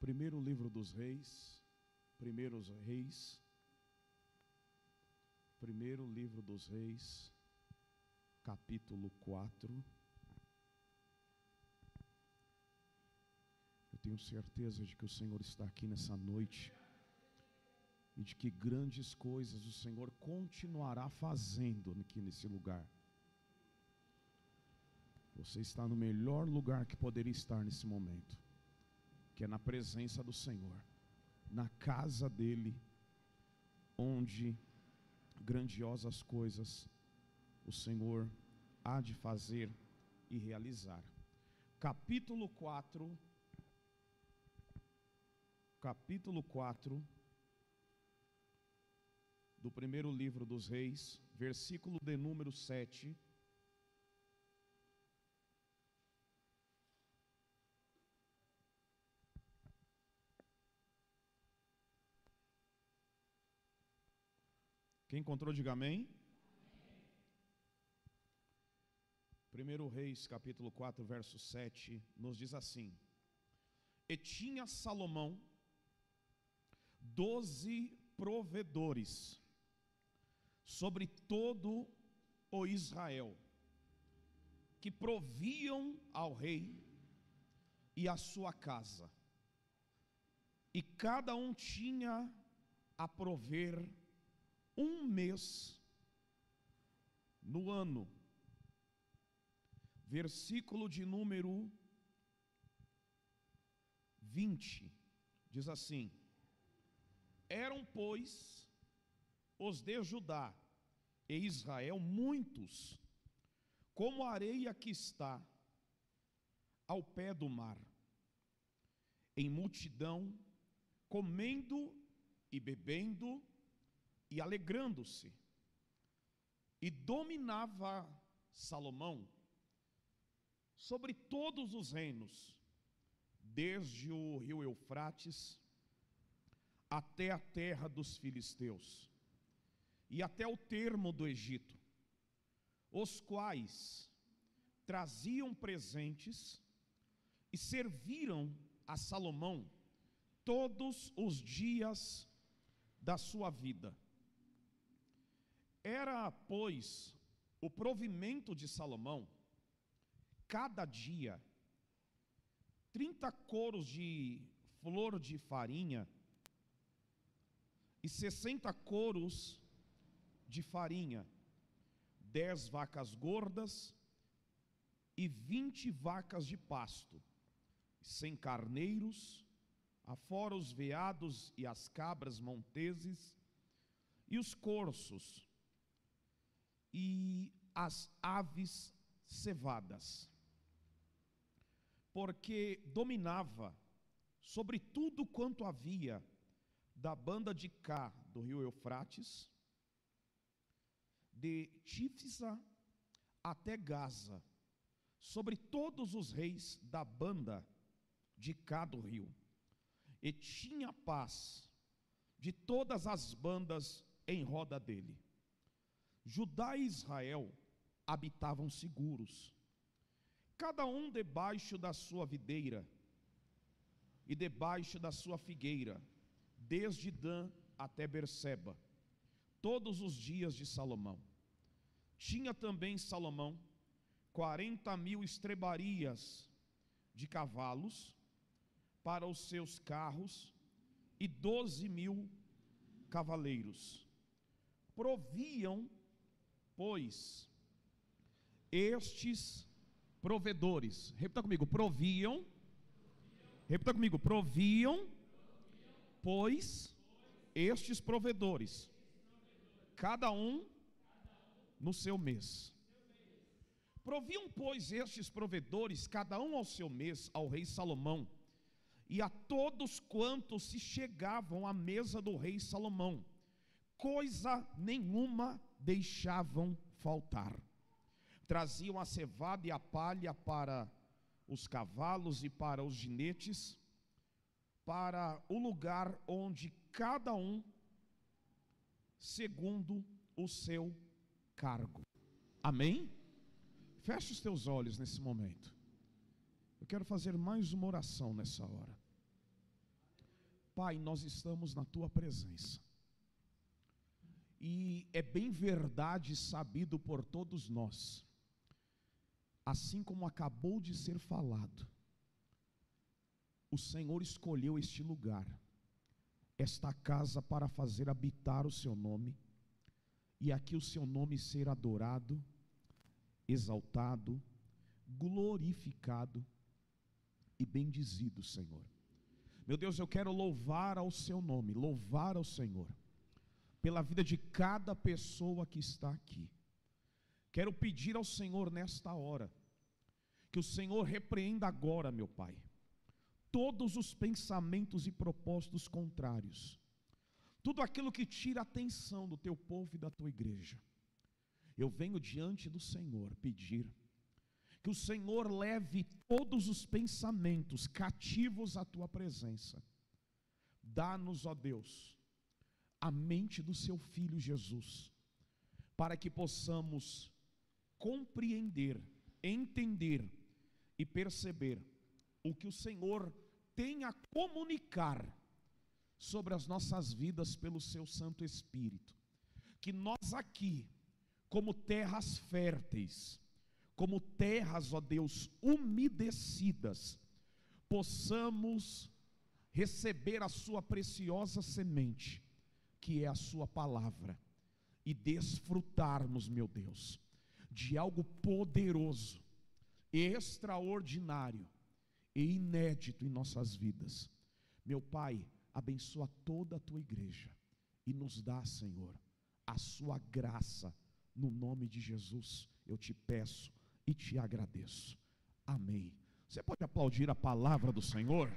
Primeiro livro dos Reis, Primeiros Reis, primeiro livro dos Reis, capítulo 4. Eu tenho certeza de que o Senhor está aqui nessa noite e de que grandes coisas o Senhor continuará fazendo aqui nesse lugar. Você está no melhor lugar que poderia estar nesse momento, que é na presença do Senhor, na casa dele, onde grandiosas coisas o Senhor há de fazer e realizar. Capítulo 4 do primeiro livro dos Reis, versículo de número 7. Quem encontrou, diga amém. Primeiro Reis, capítulo 4, verso 7, nos diz assim: E tinha Salomão 12 provedores sobre todo o Israel, que proviam ao rei e à sua casa, e cada um tinha a prover um mês no ano. Versículo de número 20 diz assim: Eram, pois, os de Judá e Israel muitos, como a areia que está ao pé do mar, em multidão, comendo e bebendo e alegrando-se. E dominava Salomão sobre todos os reinos, desde o rio Eufrates até a terra dos filisteus, e até o termo do Egito, os quais traziam presentes e serviram a Salomão todos os dias da sua vida. Era, pois, o provimento de Salomão, cada dia, 30 coros de flor de farinha e 60 coros de farinha, 10 vacas gordas e 20 vacas de pasto, 100 carneiros, afora os veados e as cabras monteses, e os corços, e as aves cevadas, porque dominava sobre tudo quanto havia da banda de cá do rio Eufrates, de Tifsa até Gaza, sobre todos os reis da banda de cá do rio, e tinha paz de todas as bandas em roda dele. Judá e Israel habitavam seguros, cada um debaixo da sua videira e debaixo da sua figueira, desde Dan até Berseba, todos os dias de Salomão. Tinha também Salomão 40.000 estrebarias de cavalos para os seus carros e 12.000 cavaleiros. Proviam, pois, estes provedores, repita comigo, proviam, pois, estes provedores, cada um no seu mês. Proviam, pois, estes provedores, cada um ao seu mês, ao rei Salomão, e a todos quantos se chegavam à mesa do rei Salomão, coisa nenhuma deixavam faltar. Traziam a cevada e a palha para os cavalos e para os jinetes, para o lugar onde cada um, segundo o seu cargo. Amém? Feche os teus olhos nesse momento. Eu quero fazer mais uma oração nessa hora. Pai, nós estamos na Tua presença, e é bem verdade e sabido por todos nós, assim como acabou de ser falado, o Senhor escolheu este lugar, esta casa, para fazer habitar o Seu nome, e aqui o Seu nome ser adorado, exaltado, glorificado e bendizido, Senhor. Meu Deus, eu quero louvar ao Seu nome, louvar ao Senhor, pela vida de cada pessoa que está aqui. Quero pedir ao Senhor nesta hora, que o Senhor repreenda agora, meu Pai, todos os pensamentos e propósitos contrários, tudo aquilo que tira a atenção do Teu povo e da Tua igreja. Eu venho diante do Senhor pedir que o Senhor leve todos os pensamentos cativos à Tua presença. Dá-nos, ó Deus, a mente do Seu Filho Jesus, para que possamos compreender, entender e perceber o que o Senhor tem a comunicar sobre as nossas vidas pelo Seu Santo Espírito. Que nós aqui, como terras férteis, como terras, ó Deus, umedecidas, possamos receber a Sua preciosa semente, que é a Sua palavra, e desfrutarmos, meu Deus, de algo poderoso, extraordinário e inédito em nossas vidas. Meu Pai, abençoa toda a Tua igreja e nos dá, Senhor, a Sua graça, no nome de Jesus, eu te peço e te agradeço. Amém. Você pode aplaudir a palavra do Senhor?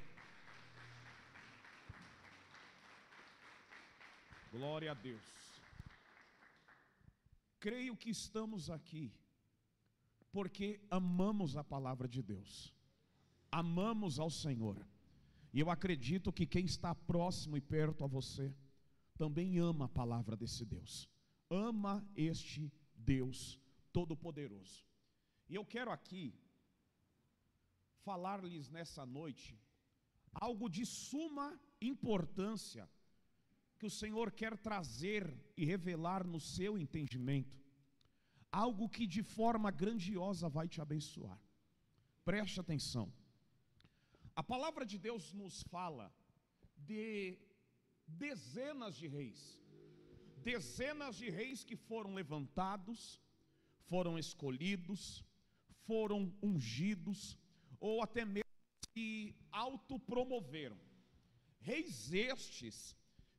Glória a Deus. Creio que estamos aqui porque amamos a palavra de Deus, amamos ao Senhor, e eu acredito que quem está próximo e perto a você também ama a palavra desse Deus, ama este Deus Todo-Poderoso. E eu quero aqui falar-lhes nessa noite algo de suma importância, que o Senhor quer trazer e revelar no seu entendimento, algo que de forma grandiosa vai te abençoar. Preste atenção. A palavra de Deus nos fala de dezenas de reis que foram levantados, foram escolhidos, foram ungidos, ou até mesmo se autopromoveram. Reis estes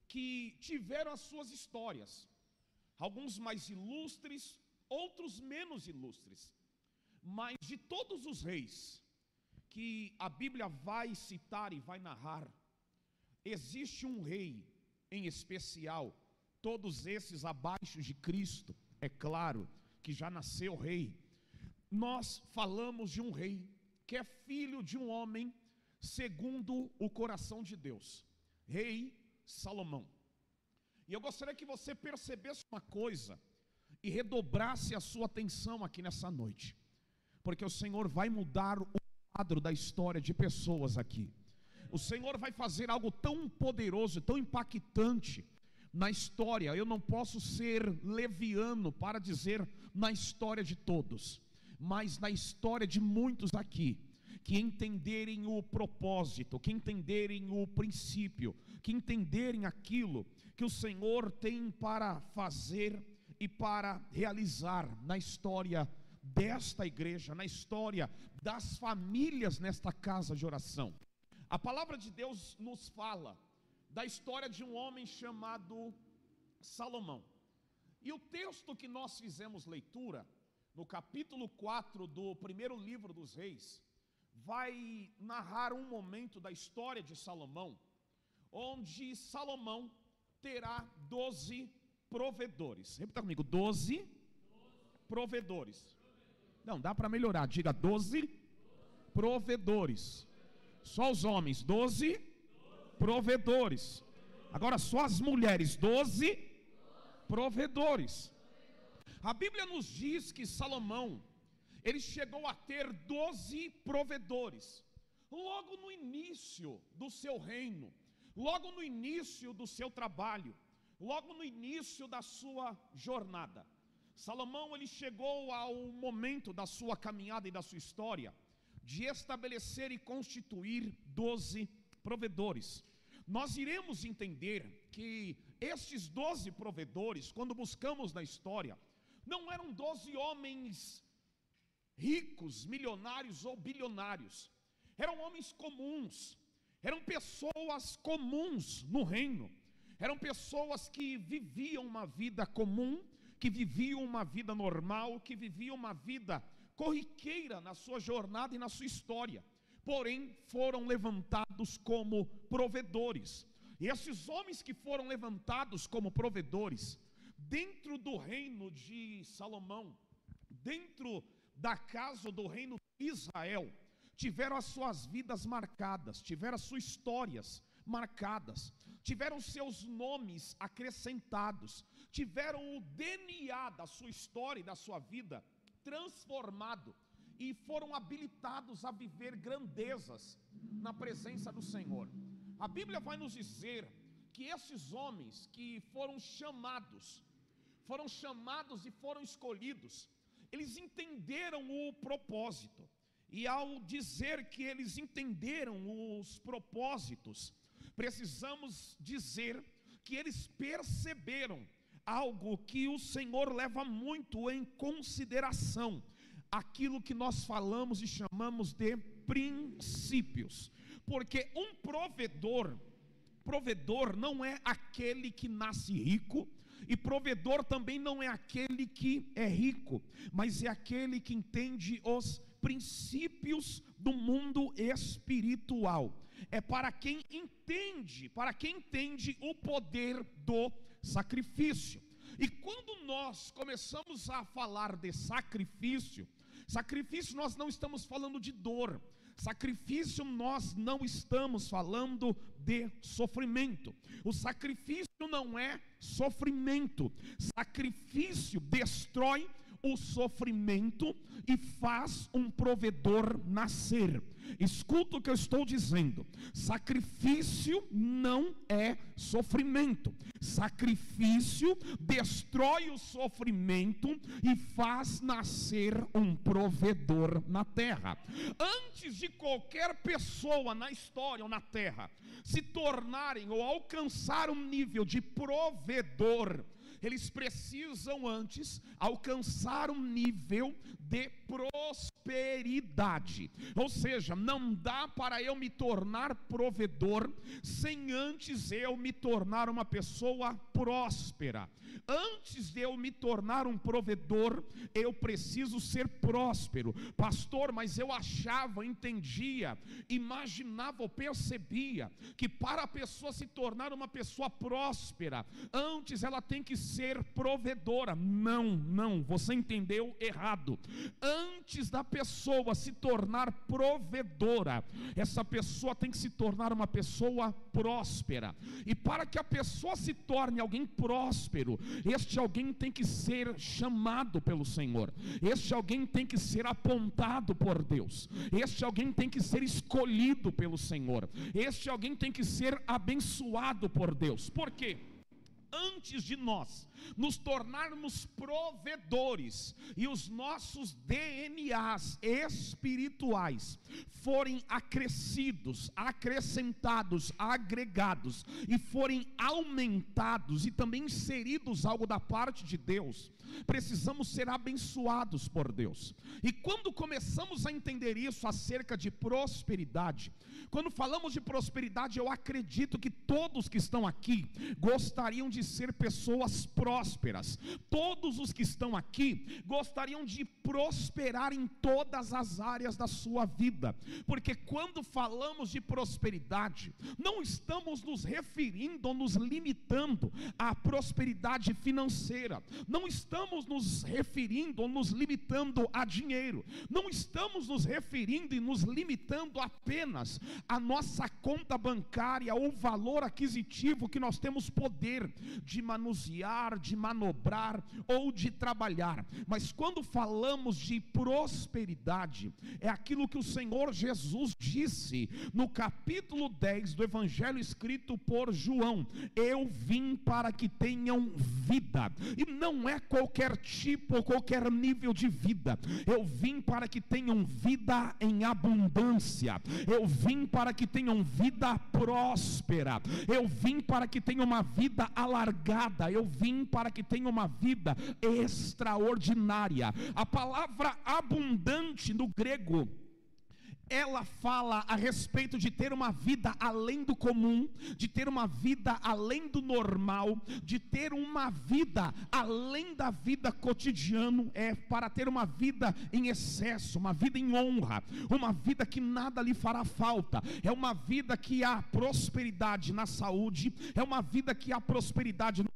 que tiveram as suas histórias, alguns mais ilustres, outros menos ilustres, mas de todos os reis que a Bíblia vai citar e vai narrar, existe um rei em especial, todos esses abaixo de Cristo, é claro, que já nasceu rei. Nós falamos de um rei que é filho de um homem segundo o coração de Deus, rei Salomão. E eu gostaria que você percebesse uma coisa e redobrasse a sua atenção aqui nessa noite, porque o Senhor vai mudar o quadro da história de pessoas aqui. O Senhor vai fazer algo tão poderoso, tão impactante na história. Eu não posso ser leviano para dizer na história de todos, mas na história de muitos aqui, que entenderem o propósito, que entenderem o princípio, que entenderem aquilo que o Senhor tem para fazer e para realizar na história desta igreja, na história das famílias nesta casa de oração. A palavra de Deus nos fala da história de um homem chamado Salomão. E o texto que nós fizemos leitura, no capítulo 4 do primeiro livro dos reis, vai narrar um momento da história de Salomão, onde Salomão terá 12 provedores. Repita comigo, 12 provedores. Não, dá para melhorar, diga 12 provedores. Só os homens, 12 provedores. Agora só as mulheres, 12 provedores. A Bíblia nos diz que Salomão, ele chegou a ter 12 provedores. Logo no início do seu reino, logo no início do seu trabalho, logo no início da sua jornada. Salomão, ele chegou ao momento da sua caminhada e da sua história de estabelecer e constituir 12 provedores. Nós iremos entender que estes 12 provedores, quando buscamos na história, não eram 12 homens ricos, milionários ou bilionários. Eram homens comuns, eram pessoas comuns no reino. Eram pessoas que viviam uma vida comum, que viviam uma vida normal, que viviam uma vida corriqueira na sua jornada e na sua história. Porém, foram levantados como provedores. E esses homens que foram levantados como provedores, dentro do reino de Salomão, dentro da casa do reino de Israel, tiveram as suas vidas marcadas, tiveram as suas histórias marcadas, tiveram seus nomes acrescentados, tiveram o DNA da sua história e da sua vida transformado, e foram habilitados a viver grandezas na presença do Senhor. A Bíblia vai nos dizer que esses homens que foram chamados e foram escolhidos, eles entenderam o propósito. E ao dizer que eles entenderam os propósitos, precisamos dizer que eles perceberam algo que o Senhor leva muito em consideração, aquilo que nós falamos e chamamos de princípios. Porque um provedor não é aquele que nasce rico, e provedor também não é aquele que é rico, mas é aquele que entende os princípios do mundo espiritual. É para quem entende o poder do sacrifício. E quando nós começamos a falar de sacrifício, nós não estamos falando de dor. Sacrifício, nós não estamos falando de sofrimento. O sacrifício não é sofrimento. Sacrifício destrói o sofrimento e faz um provedor nascer. Escuta o que eu estou dizendo. Sacrifício não é sofrimento. Sacrifício destrói o sofrimento e faz nascer um provedor na terra. Antes de qualquer pessoa na história ou na terra se tornarem ou alcançar um nível de provedor, eles precisam antes alcançar um nível de prosperidade. Ou seja, não dá para eu me tornar provedor sem antes eu me tornar uma pessoa próspera. Antes de eu me tornar um provedor, eu preciso ser próspero. Pastor, mas eu achava, entendia, imaginava ou percebia que para a pessoa se tornar uma pessoa próspera, antes ela tem que ser provedora. Não, você entendeu errado. Antes da pessoa se tornar provedora, essa pessoa tem que se tornar uma pessoa próspera. E para que a pessoa se torne alguém próspero, este alguém tem que ser chamado pelo Senhor. Este alguém tem que ser apontado por Deus. Este alguém tem que ser escolhido pelo Senhor. Este alguém tem que ser abençoado por Deus. Por quê? Antes de nós nos tornarmos provedores e os nossos DNAs espirituais forem acrescidos, acrescentados, agregados e forem aumentados e também inseridos algo da parte de Deus, precisamos ser abençoados por Deus. E quando começamos a entender isso acerca de prosperidade, quando falamos de prosperidade, eu acredito que todos que estão aqui gostariam de ser pessoas prósperas. Todos os que estão aqui gostariam de prosperar em todas as áreas da sua vida, porque quando falamos de prosperidade, não estamos nos referindo ou nos limitando à prosperidade financeira, não estamos estamos nos referindo ou nos limitando a dinheiro, não estamos nos referindo e nos limitando apenas à nossa conta bancária ou valor aquisitivo que nós temos poder de manusear, de manobrar ou de trabalhar. Mas quando falamos de prosperidade, é aquilo que o Senhor Jesus disse no capítulo 10 do Evangelho escrito por João: eu vim para que tenham vida, e não é qualquer tipo ou qualquer nível de vida. Eu vim para que tenham vida em abundância, eu vim para que tenham vida próspera, eu vim para que tenham uma vida alargada, eu vim para que tenham uma vida extraordinária. A palavra abundante no grego, ela fala a respeito de ter uma vida além do comum, de ter uma vida além do normal, de ter uma vida além da vida cotidiana, é para ter uma vida em excesso, uma vida em honra, uma vida que nada lhe fará falta, é uma vida que há prosperidade na saúde, é uma vida que há prosperidade no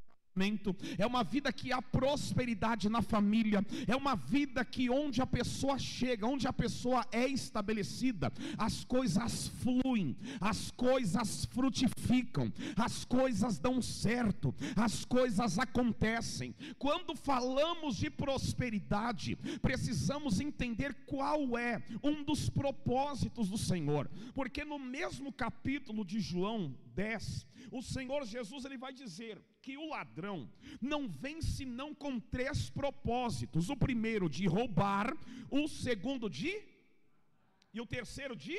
é uma vida que há prosperidade na família, é uma vida que onde a pessoa chega, onde a pessoa é estabelecida, as coisas fluem, as coisas frutificam, as coisas dão certo, as coisas acontecem. Quando falamos de prosperidade, precisamos entender qual é um dos propósitos do Senhor, porque no mesmo capítulo de João 10, o Senhor Jesus ele vai dizer que o ladrão não vem senão com 3 propósitos: o primeiro de roubar, o segundo e o terceiro de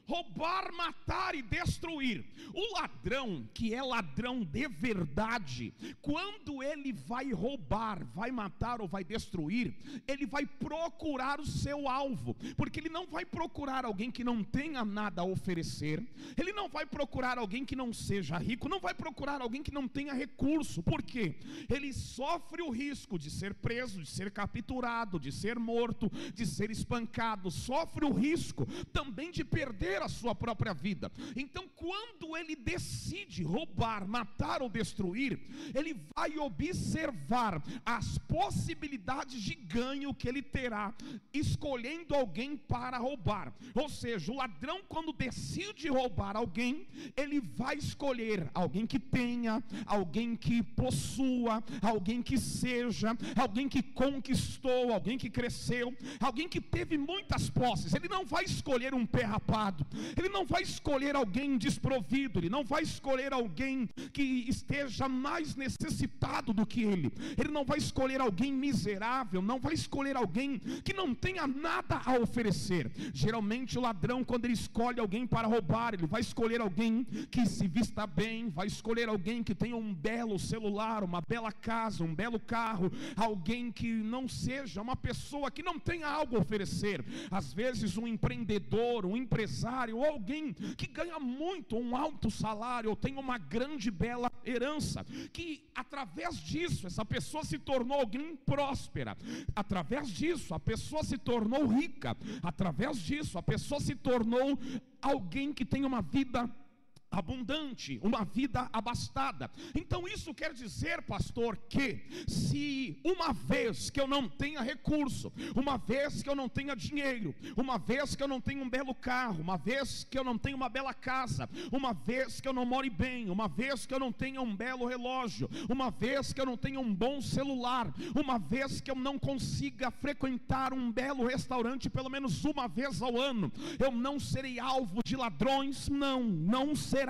roubar, matar e destruir. O ladrão, que é ladrão de verdade, quando ele vai roubar, vai matar ou vai destruir, ele vai procurar o seu alvo, porque ele não vai procurar alguém que não tenha nada a oferecer, ele não vai procurar alguém que não seja rico, não vai procurar alguém que não tenha recurso. Por quê? Ele sofre o risco de ser preso, de ser capturado, de ser morto, de ser espancado, sofre o risco também de perder a sua própria vida. Então, quando ele decide roubar, matar ou destruir, ele vai observar as possibilidades de ganho que ele terá escolhendo alguém para roubar. Ou seja, o ladrão, quando decide roubar alguém, ele vai escolher alguém que tenha, alguém que possua, alguém que seja, alguém que conquistou, alguém que cresceu, alguém que teve muitas posses. Ele não vai escolher um pé rapado, ele não vai escolher alguém desprovido, ele não vai escolher alguém que esteja mais necessitado do que ele não vai escolher alguém miserável, não vai escolher alguém que não tenha nada a oferecer. Geralmente o ladrão, quando ele escolhe alguém para roubar, ele vai escolher alguém que se vista bem, vai escolher alguém que tenha um belo celular, uma bela casa, um belo carro, alguém que não seja uma pessoa que não tenha algo a oferecer. Às vezes um empreendedor, um empresário, ou alguém que ganha muito, um alto salário, ou tem uma grande bela herança, que através disso essa pessoa se tornou alguém próspera, através disso a pessoa se tornou rica, através disso a pessoa se tornou alguém que tem uma vida abundante, uma vida abastada. Então isso quer dizer, pastor, que se uma vez que eu não tenha recurso, uma vez que eu não tenha dinheiro, uma vez que eu não tenho um belo carro, uma vez que eu não tenho uma bela casa, uma vez que eu não more bem, uma vez que eu não tenha um belo relógio, uma vez que eu não tenha um bom celular, uma vez que eu não consiga frequentar um belo restaurante pelo menos uma vez ao ano, eu não serei alvo de ladrões? Não será.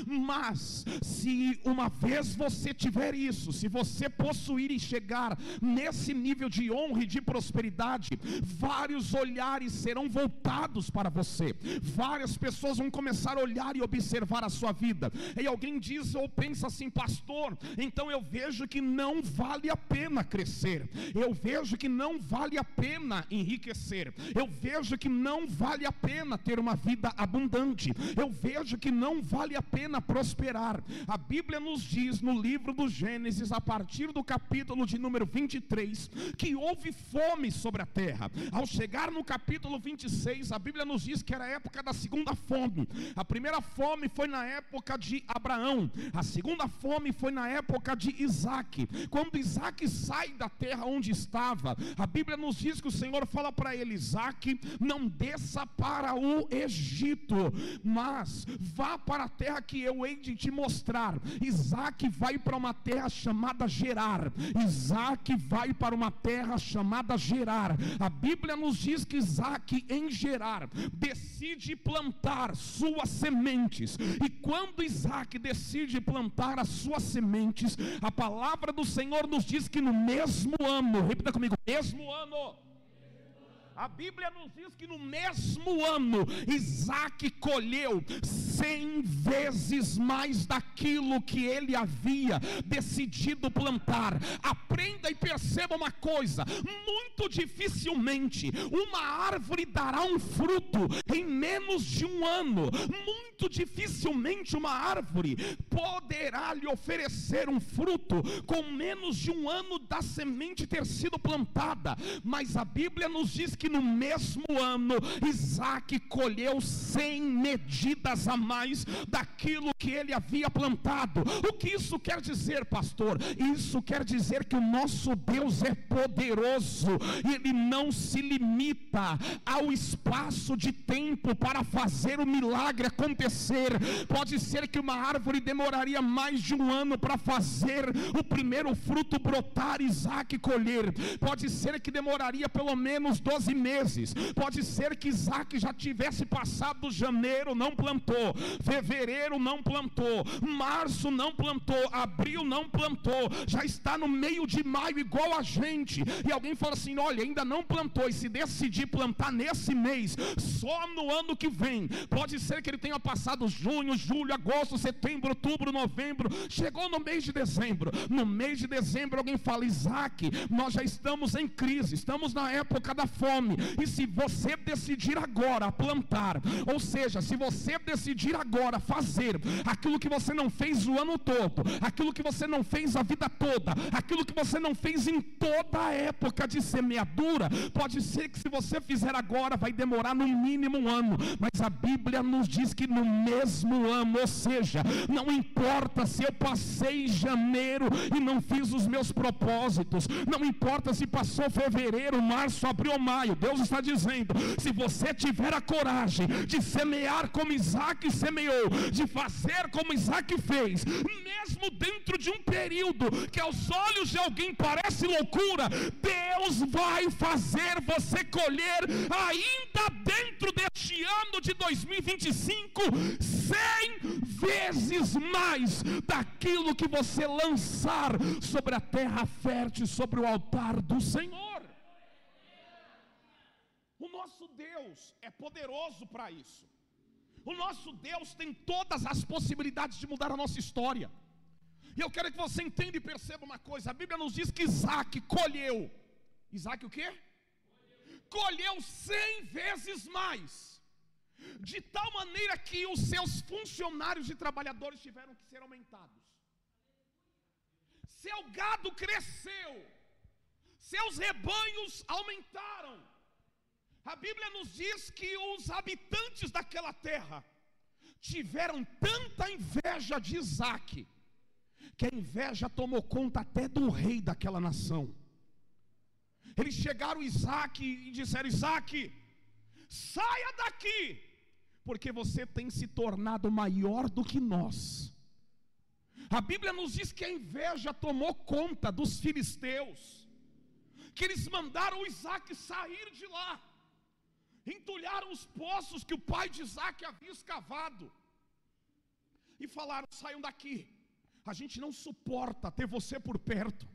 Mas se uma vez você tiver isso, se você possuir e chegar nesse nível de honra e de prosperidade, vários olhares serão voltados para você, várias pessoas vão começar a olhar e observar a sua vida. E alguém diz ou pensa assim: pastor, então eu vejo que não vale a pena crescer, eu vejo que não vale a pena enriquecer, eu vejo que não vale a pena ter uma vida abundante, eu vejo que não vale a pena prosperar. A Bíblia nos diz no livro do Gênesis, a partir do capítulo de número 23, que houve fome sobre a terra. Ao chegar no capítulo 26, a Bíblia nos diz que era a época da segunda fome. A primeira fome foi na época de Abraão, a segunda fome foi na época de Isaac. Quando Isaac sai da terra onde estava, a Bíblia nos diz que o Senhor fala para ele: Isaac, não desça para o Egito, mas vá para a terra que eu hei de te mostrar. Isaac vai para uma terra chamada Gerar. Isaac vai para uma terra chamada Gerar. A Bíblia nos diz que Isaac, em Gerar, decide plantar suas sementes. E quando Isaac decide plantar as suas sementes, a palavra do Senhor nos diz que no mesmo ano, repita comigo, mesmo ano. A Bíblia nos diz que no mesmo ano, Isaac colheu 100 vezes mais daquilo que ele havia decidido plantar. Aprenda e perceba uma coisa: muito dificilmente uma árvore dará um fruto em menos de um ano. Muito dificilmente uma árvore poderá lhe oferecer um fruto com menos de um ano da semente ter sido plantada. Mas a Bíblia nos diz que no mesmo ano, Isaac colheu 100 medidas a mais daquilo que ele havia plantado. O que isso quer dizer, pastor? Isso quer dizer que o nosso Deus é poderoso, ele não se limita ao espaço de tempo para fazer o milagre acontecer. Pode ser que uma árvore demoraria mais de um ano para fazer o primeiro fruto brotar, Isaac colher. Pode ser que demoraria pelo menos 12 meses. Pode ser que Isaac já tivesse passado janeiro, não plantou, fevereiro não plantou, março não plantou, abril não plantou, já está no meio de maio igual a gente, e alguém fala assim: olha, ainda não plantou, e se decidir plantar nesse mês, só no ano que vem. Pode ser que ele tenha passado junho, julho, agosto, setembro, outubro, novembro, chegou no mês de dezembro. No mês de dezembro alguém fala: Isaac, nós já estamos em crise, estamos na época da fome. E se você decidir agora plantar, ou seja, se você decidir agora fazer aquilo que você não fez o ano todo, aquilo que você não fez a vida toda, aquilo que você não fez em toda a época de semeadura, pode ser que se você fizer agora vai demorar no mínimo um ano, mas a Bíblia nos diz que no mesmo ano, ou seja, não importa se eu passei janeiro e não fiz os meus propósitos, não importa se passou fevereiro, março, abril ou maio, Deus está dizendo: se você tiver a coragem de semear como Isaac semeou, de fazer como Isaac fez, mesmo dentro de um período que aos olhos de alguém parece loucura, Deus vai fazer você colher ainda dentro deste ano de 2025 100 vezes mais daquilo que você lançar sobre a terra fértil, sobre o altar do Senhor. O nosso Deus é poderoso para isso. O nosso Deus tem todas as possibilidades de mudar a nossa história. E eu quero que você entenda e perceba uma coisa: a Bíblia nos diz que Isaac colheu. Isaac o quê? Colheu 100 vezes mais. De tal maneira que os seus funcionários e trabalhadores tiveram que ser aumentados. Seu gado cresceu. Seus rebanhos aumentaram. A Bíblia nos diz que os habitantes daquela terra tiveram tanta inveja de Isaac, que a inveja tomou conta até do rei daquela nação. Eles chegaram a Isaac e disseram: Isaac, saia daqui, porque você tem se tornado maior do que nós. A Bíblia nos diz que a inveja tomou conta dos filisteus, que eles mandaram Isaac sair de lá, entulharam os poços que o pai de Isaac havia escavado e falaram: saiam daqui, a gente não suporta ter você por perto.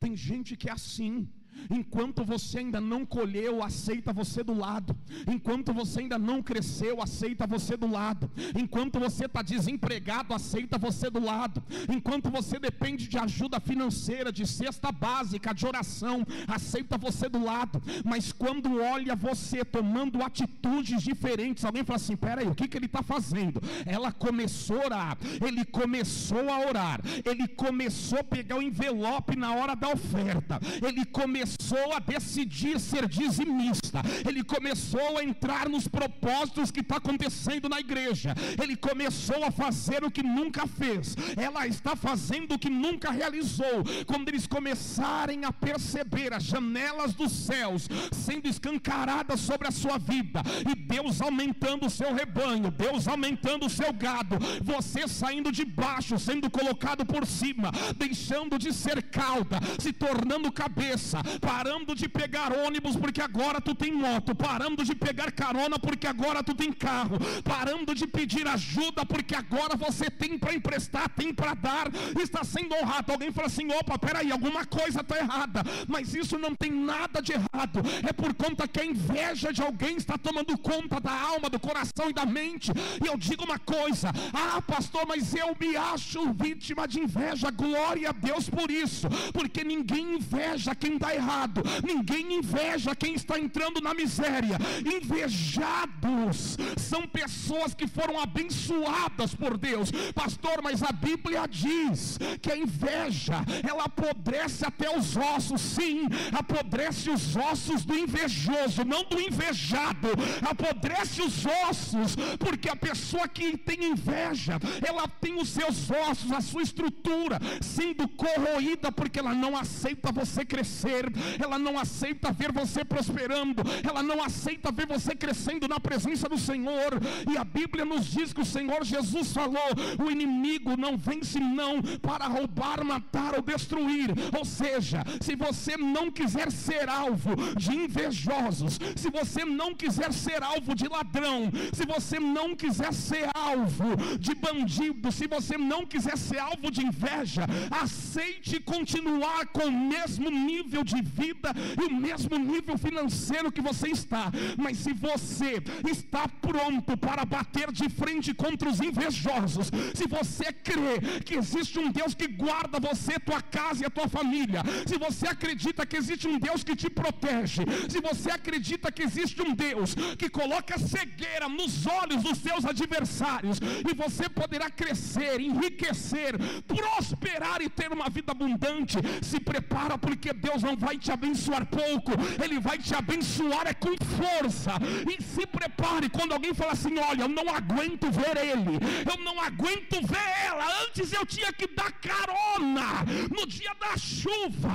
Tem gente que é assim, Enquanto você ainda não colheu, aceita você do lado. Enquanto você ainda não cresceu, aceita você do lado. Enquanto você está desempregado, aceita você do lado. Enquanto você depende de ajuda financeira, de cesta básica, de oração, aceita você do lado. Mas quando olha você tomando atitudes diferentes, alguém fala assim: peraí, o que ele está fazendo? Ela começou a orar, ele começou a orar, ele começou a pegar o envelope na hora da oferta, ele começou a decidir ser dizimista, ele começou a entrar nos propósitos que está acontecendo na igreja, ele começou a fazer o que nunca fez, ela está fazendo o que nunca realizou. Quando eles começarem a perceber as janelas dos céus sendo escancaradas sobre a sua vida, e Deus aumentando o seu rebanho, Deus aumentando o seu gado, você saindo de baixo, sendo colocado por cima, deixando de ser cauda, se tornando cabeça, parando de pegar ônibus porque agora tu tem moto, parando de pegar carona porque agora tu tem carro, parando de pedir ajuda porque agora você tem para emprestar, tem para dar, está sendo honrado. Alguém fala assim: opa, peraí, alguma coisa está errada. Mas isso não tem nada de errado, é por conta que a inveja de alguém está tomando conta da alma, do coração e da mente. E eu digo uma coisa: ah, pastor, mas eu me acho vítima de inveja. Glória a Deus por isso, porque ninguém inveja quem está errado, ninguém inveja quem está entrando na miséria. Invejados são pessoas que foram abençoadas por Deus. Pastor, mas a Bíblia diz que a inveja, ela apodrece até os ossos. Sim, apodrece os ossos do invejoso, não do invejado. Apodrece os ossos, porque a pessoa que tem inveja, ela tem os seus ossos, a sua estrutura sendo corroída, porque ela não aceita você crescer, ela não aceita ver você prosperando, ela não aceita ver você crescendo na presença do Senhor. E a Bíblia nos diz que o Senhor Jesus falou: o inimigo não vem senão para roubar, matar ou destruir. Ou seja, se você não quiser ser alvo de invejosos, se você não quiser ser alvo de ladrão, se você não quiser ser alvo de bandido, se você não quiser ser alvo de inveja, aceite continuar com o mesmo nível de vida e o mesmo nível financeiro que você está. Mas se você está pronto para bater de frente contra os invejosos, se você crê que existe um Deus que guarda você, tua casa e a tua família, se você acredita que existe um Deus que te protege, se você acredita que existe um Deus que coloca cegueira nos olhos dos seus adversários, e você poderá crescer, enriquecer, prosperar e ter uma vida abundante, se prepara, porque Deus não vai te abençoar pouco, Ele vai te abençoar com força. E se prepare quando alguém fala assim: olha, eu não aguento ver ele, eu não aguento ver ela. Antes eu tinha que dar carona no dia da chuva,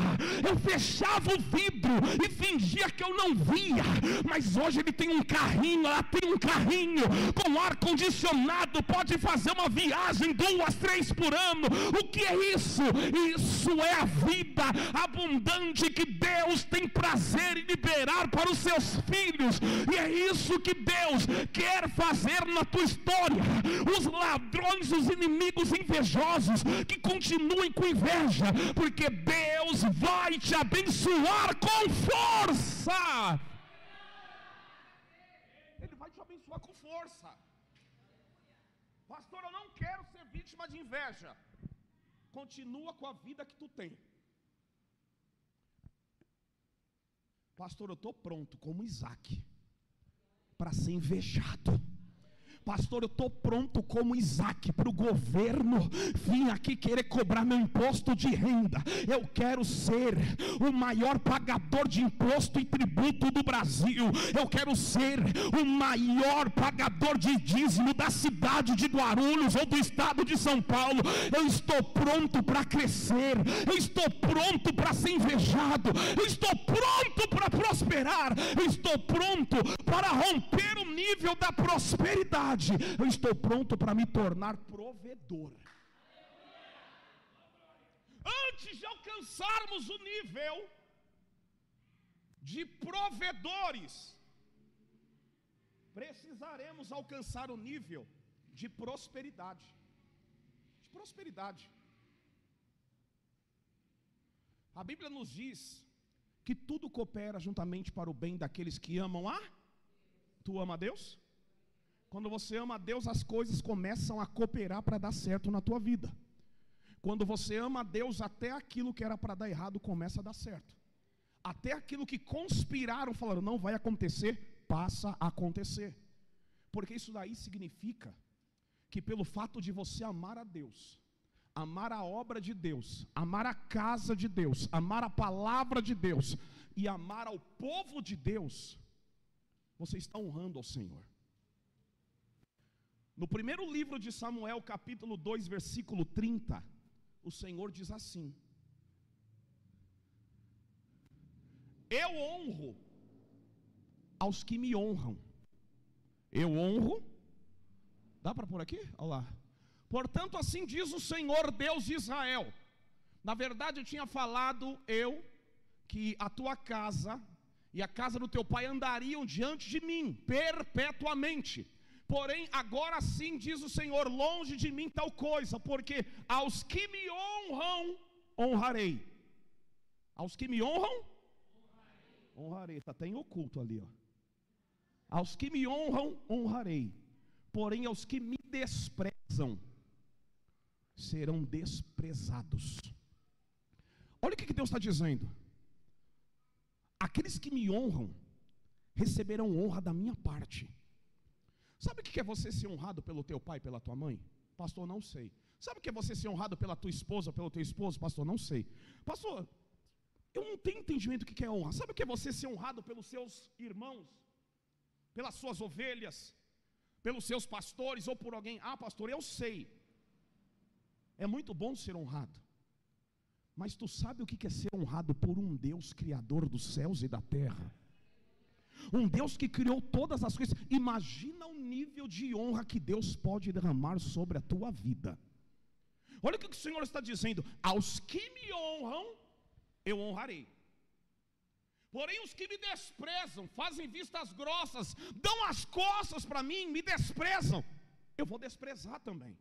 eu fechava o vidro e fingia que eu não via, mas hoje ele tem um carrinho, ela tem um carrinho com ar condicionado, pode fazer uma viagem 2, 3 por ano. O que é isso? Isso é a vida abundante que Deus tem prazer em liberar para os seus filhos, e é isso que Deus quer fazer na tua história. Os ladrões, os inimigos invejosos, que continuem com inveja, porque Deus vai te abençoar com força. Ele vai te abençoar com força. Pastor, eu não quero ser vítima de inveja. Continua com a vida que tu tem. Pastor, eu estou pronto como Isaac para ser invejado. Pastor, eu estou pronto como Isaac para o governo vir aqui querer cobrar meu imposto de renda. Eu quero ser o maior pagador de imposto e tributo do Brasil. Eu quero ser o maior pagador de dízimo da cidade de Guarulhos ou do estado de São Paulo. Eu estou pronto para crescer, eu estou pronto para ser invejado, eu estou pronto para prosperar, eu estou pronto para romper o nível da prosperidade. Eu estou pronto para me tornar provedor. Antes de alcançarmos o nível de provedores, precisaremos alcançar o nível de prosperidade. A Bíblia nos diz que tudo coopera juntamente para o bem daqueles que amam a... Tu ama a Deus? Quando você ama a Deus, as coisas começam a cooperar para dar certo na tua vida. Quando você ama a Deus, até aquilo que era para dar errado começa a dar certo. Até aquilo que conspiraram, falaram, não vai acontecer, passa a acontecer. Porque isso daí significa que pelo fato de você amar a Deus, amar a obra de Deus, amar a casa de Deus, amar a palavra de Deus e amar ao povo de Deus, você está honrando ao Senhor. No primeiro livro de Samuel, capítulo 2, versículo 30, o Senhor diz assim: eu honro aos que me honram. Eu honro. Dá para pôr aqui? Olha lá. Portanto, assim diz o Senhor Deus de Israel. Na verdade, eu tinha falado que a tua casa e a casa do teu pai andariam diante de mim perpetuamente. Porém, agora sim diz o Senhor, longe de mim tal coisa, porque aos que me honram, honrarei. Aos que me honram, honrarei. Está até em oculto ali, ó. Aos que me honram, honrarei. Porém, aos que me desprezam, serão desprezados. Olha o que Deus está dizendo. Aqueles que me honram, receberão honra da minha parte. Sabe o que é você ser honrado pelo teu pai e pela tua mãe? Pastor, não sei. Sabe o que é você ser honrado pela tua esposa, pelo teu esposo? Pastor, não sei. Pastor, eu não tenho entendimento do que é honra. Sabe o que é você ser honrado pelos seus irmãos? Pelas suas ovelhas? Pelos seus pastores ou por alguém? Ah, pastor, eu sei. É muito bom ser honrado. Mas tu sabe o que é ser honrado por um Deus criador dos céus e da terra? Um Deus que criou todas as coisas. Imagina o nível de honra que Deus pode derramar sobre a tua vida. Olha o que o Senhor está dizendo: aos que me honram, eu honrarei. Porém os que me desprezam, fazem vistas grossas, dão as costas para mim, me desprezam, eu vou desprezar também.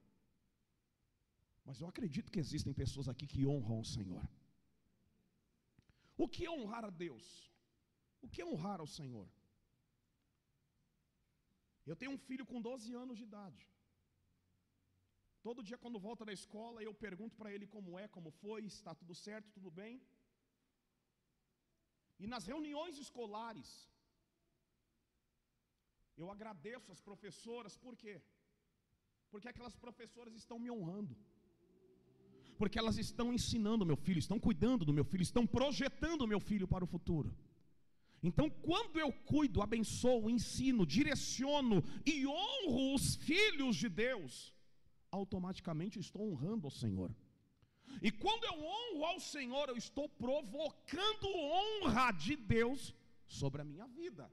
Mas eu acredito que existem pessoas aqui que honram o Senhor. O que é honrar a Deus? O que é honrar ao Senhor? Eu tenho um filho com 12 anos de idade. Todo dia quando volta da escola, eu pergunto para ele como é, como foi, está tudo certo, tudo bem. E nas reuniões escolares, eu agradeço as professoras, por quê? Porque aquelas professoras estão me honrando. Porque elas estão ensinando meu filho, estão cuidando do meu filho, estão projetando o meu filho para o futuro. Então, quando eu cuido, abençoo, ensino, direciono e honro os filhos de Deus, automaticamente eu estou honrando ao Senhor. E quando eu honro ao Senhor, eu estou provocando honra de Deus sobre a minha vida.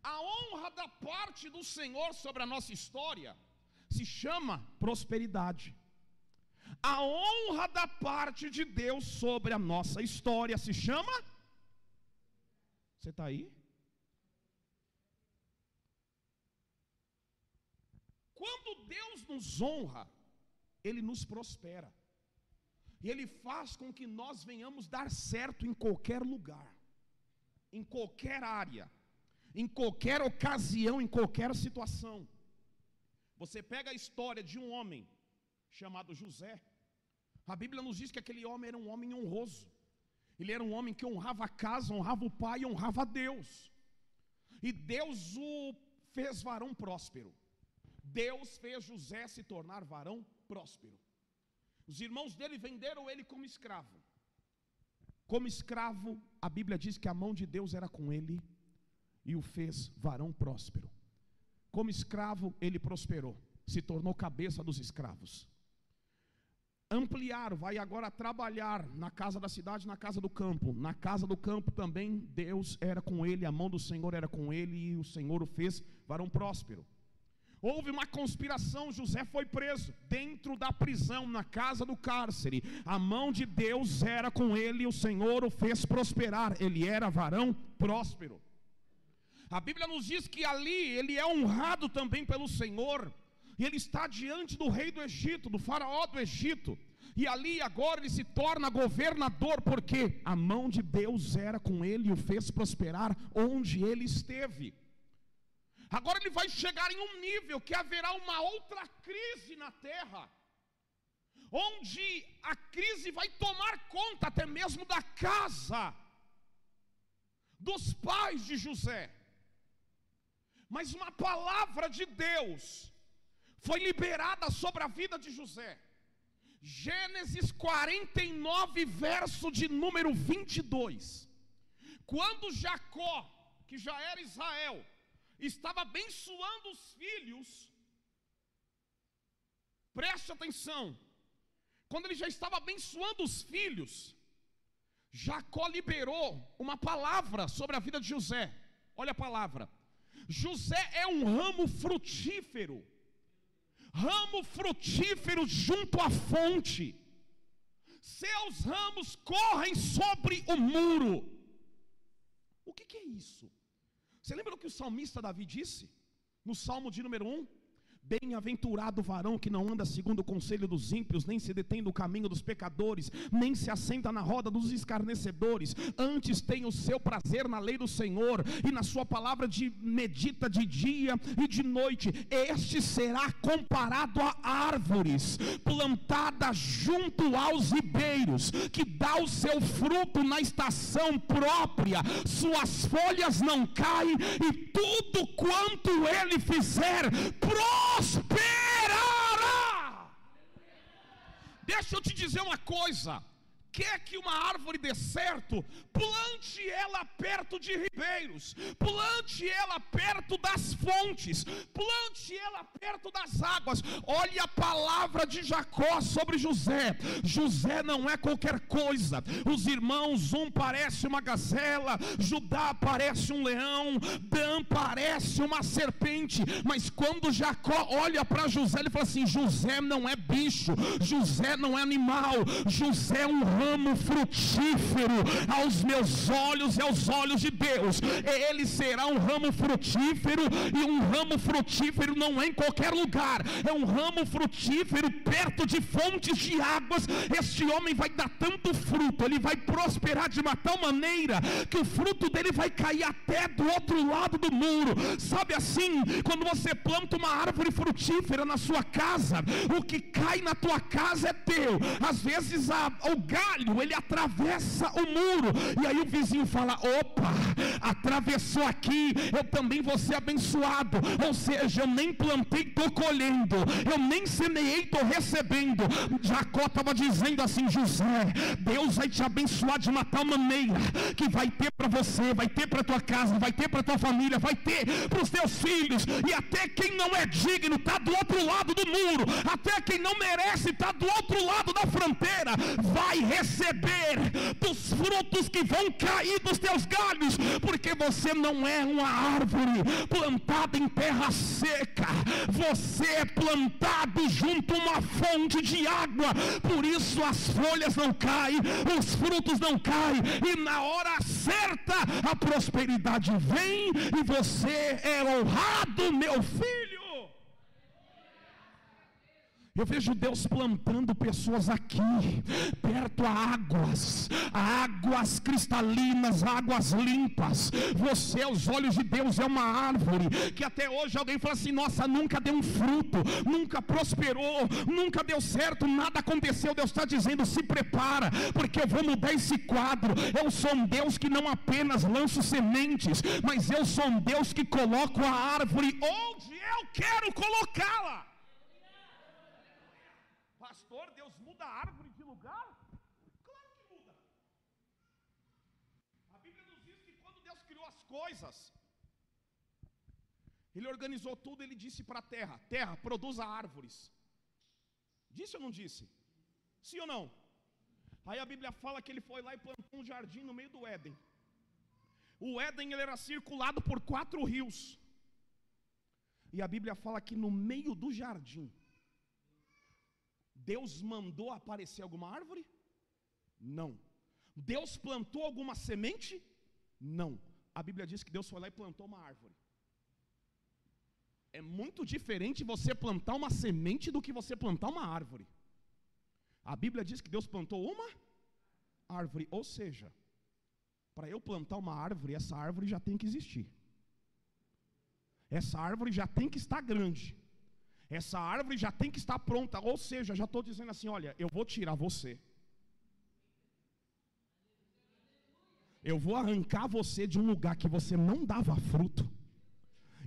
A honra da parte do Senhor sobre a nossa história se chama prosperidade. A honra da parte de Deus sobre a nossa história se chama... Você está aí? Quando Deus nos honra, Ele nos prospera. E Ele faz com que nós venhamos dar certo em qualquer lugar, em qualquer área, em qualquer ocasião, em qualquer situação. Você pega a história de um homem chamado José. A Bíblia nos diz que aquele homem era um homem honroso. Ele era um homem que honrava a casa, honrava o pai e honrava a Deus. E Deus o fez varão próspero. Deus fez José se tornar varão próspero. Os irmãos dele venderam ele como escravo. Como escravo, a Bíblia diz que a mão de Deus era com ele e o fez varão próspero. Como escravo, ele prosperou, se tornou cabeça dos escravos. Ampliaram, vai agora trabalhar na casa da cidade, na casa do campo. Na casa do campo também Deus era com ele, a mão do Senhor era com ele e o Senhor o fez varão próspero. Houve uma conspiração, José foi preso dentro da prisão, na casa do cárcere. A mão de Deus era com ele e o Senhor o fez prosperar. Ele era varão próspero. A Bíblia nos diz que ali ele é honrado também pelo Senhor. E ele está diante do rei do Egito, do faraó do Egito. E ali agora ele se torna governador, porque a mão de Deus era com ele e o fez prosperar onde ele esteve. Agora ele vai chegar em um nível que haverá uma outra crise na terra, onde a crise vai tomar conta até mesmo da casa dos pais de José. Mas uma palavra de Deus foi liberada sobre a vida de José. Gênesis 49, verso de número 22. Quando Jacó, que já era Israel, estava abençoando os filhos, preste atenção, quando ele já estava abençoando os filhos, Jacó liberou uma palavra sobre a vida de José. Olha a palavra: José é um ramo frutífero junto à fonte, seus ramos correm sobre o muro. O que é isso? Você lembra do que o salmista Davi disse? No Salmo de número 1: bem-aventurado o varão que não anda segundo o conselho dos ímpios, nem se detém no caminho dos pecadores, nem se assenta na roda dos escarnecedores. Antes tem o seu prazer na lei do Senhor, e na sua palavra medita de dia e de noite. Este será comparado a árvores plantadas junto aos ribeiros, que dá o seu fruto na estação própria, suas folhas não caem, e tudo quanto ele fizer prosperará. Deixa eu te dizer uma coisa: quer que uma árvore dê certo, plante ela perto de ribeiros, plante ela perto das fontes, plante ela perto das águas. Olha a palavra de Jacó sobre José. José não é qualquer coisa. Os irmãos, um parece uma gazela, Judá parece um leão, Dan parece uma serpente, mas quando Jacó olha para José, ele fala assim: José não é bicho, José não é animal, José é um ramo frutífero aos meus olhos e aos olhos de Deus. Ele será um ramo frutífero, e um ramo frutífero não é em qualquer lugar, é um ramo frutífero perto de fontes de águas. Este homem vai dar tanto fruto, ele vai prosperar de uma tal maneira que o fruto dele vai cair até do outro lado do muro. Sabe assim, quando você planta uma árvore frutífera na sua casa, o que cai na tua casa é teu. Às vezes o galho, ele atravessa o muro, e aí o vizinho fala: opa, atravessou aqui, eu também vou ser abençoado. Ou seja, eu nem plantei, estou colhendo, eu nem semeei, estou recebendo. Jacó estava dizendo assim: José, Deus vai te abençoar de uma tal maneira que vai ter para você, vai ter para tua casa, vai ter para tua família, vai ter para os teus filhos, e até quem não é digno está do outro lado do muro, até quem não merece está do outro lado da fronteira, vai receber dos frutos que vão cair dos teus galhos, porque você não é uma árvore plantada em terra seca, você é plantado junto a uma fonte de água. Por isso as folhas não caem, os frutos não caem, e na hora certa a prosperidade vem, e você é honrado, meu filho. Eu vejo Deus plantando pessoas aqui, perto a águas cristalinas, águas limpas. Você, aos olhos de Deus, é uma árvore que até hoje alguém fala assim: nossa, nunca deu um fruto, nunca prosperou, nunca deu certo, nada aconteceu. Deus está dizendo: se prepara, porque eu vou mudar esse quadro. Eu sou um Deus que não apenas lanço sementes, mas eu sou um Deus que coloco a árvore onde eu quero colocá-la. Pastor, Deus muda a árvore de lugar? Claro que muda. A Bíblia nos diz que quando Deus criou as coisas, Ele organizou tudo. Ele disse para a terra: terra, produza árvores. Disse ou não disse? Sim ou não? Aí a Bíblia fala que ele foi lá e plantou um jardim no meio do Éden. O Éden, ele era circulado por 4 rios, e a Bíblia fala que no meio do jardim Deus mandou aparecer alguma árvore? Não. Deus plantou alguma semente? Não. A Bíblia diz que Deus foi lá e plantou uma árvore. É muito diferente você plantar uma semente do que você plantar uma árvore. A Bíblia diz que Deus plantou uma árvore, ou seja, para eu plantar uma árvore, essa árvore já tem que existir. Essa árvore já tem que estar grande. Essa árvore já tem que estar pronta. Ou seja, já estou dizendo assim, olha, eu vou tirar você. Eu vou arrancar você de um lugar que você não dava fruto.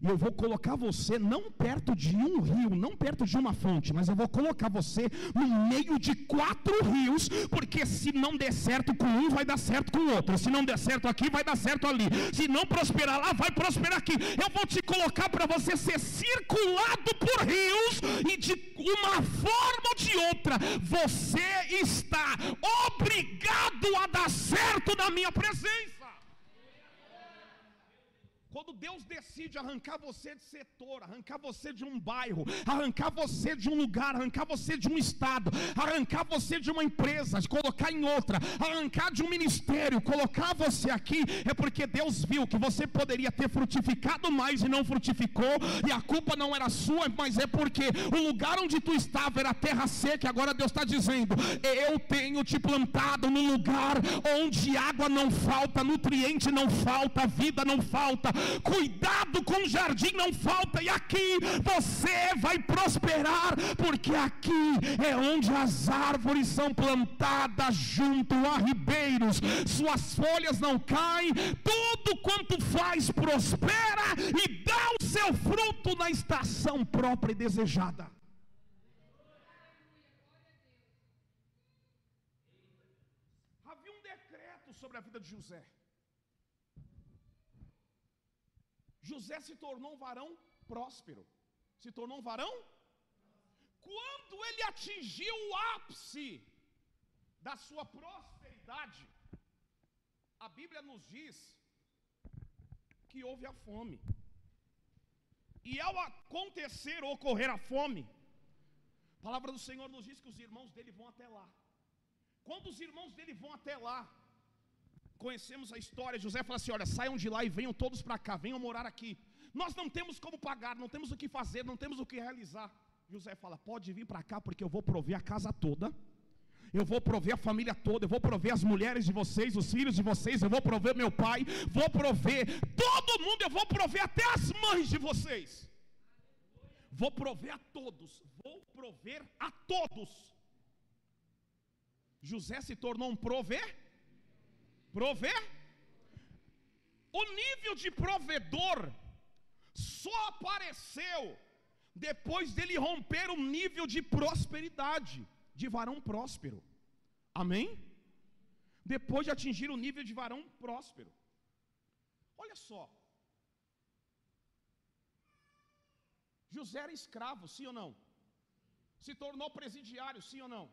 E eu vou colocar você não perto de um rio, não perto de uma fonte, mas eu vou colocar você no meio de 4 rios, porque se não der certo com um, vai dar certo com o outro. Se não der certo aqui, vai dar certo ali. Se não prosperar lá, vai prosperar aqui. Eu vou te colocar para você ser circulado por rios, e de uma forma ou de outra, você está obrigado a dar certo na minha presença. Quando Deus decide arrancar você de setor, arrancar você de um bairro, arrancar você de um lugar, arrancar você de um estado, arrancar você de uma empresa, colocar em outra, arrancar de um ministério, colocar você aqui, é porque Deus viu que você poderia ter frutificado mais e não frutificou, e a culpa não era sua, mas é porque o lugar onde tu estava era terra seca, e agora Deus está dizendo, eu tenho te plantado num lugar onde água não falta, nutriente não falta, vida não falta, cuidado com o jardim não falta, e aqui você vai prosperar, porque aqui é onde as árvores são plantadas junto a ribeiros, suas folhas não caem, tudo quanto faz prospera e dá o seu fruto na estação própria e desejada. Havia um decreto sobre a vida de José. José se tornou um varão próspero. Se tornou um varão? Quando ele atingiu o ápice da sua prosperidade, a Bíblia nos diz que houve a fome. E ao acontecer ou ocorrer a fome, a palavra do Senhor nos diz que os irmãos dele vão até lá. Quando os irmãos dele vão até lá, conhecemos a história, José fala assim, olha, saiam de lá e venham todos para cá, venham morar aqui. Nós não temos como pagar, não temos o que fazer, não temos o que realizar. José fala, pode vir para cá, porque eu vou prover a casa toda, eu vou prover a família toda, eu vou prover as mulheres de vocês, os filhos de vocês, eu vou prover meu pai, vou prover todo mundo, eu vou prover até as mães de vocês. Vou prover a todos, vou prover a todos. José se tornou um prover. O nível de provedor só apareceu depois dele romper o nível de prosperidade, de varão próspero. Amém? Depois de atingir o nível de varão próspero. Olha só, José era escravo, sim ou não? Se tornou presidiário, sim ou não?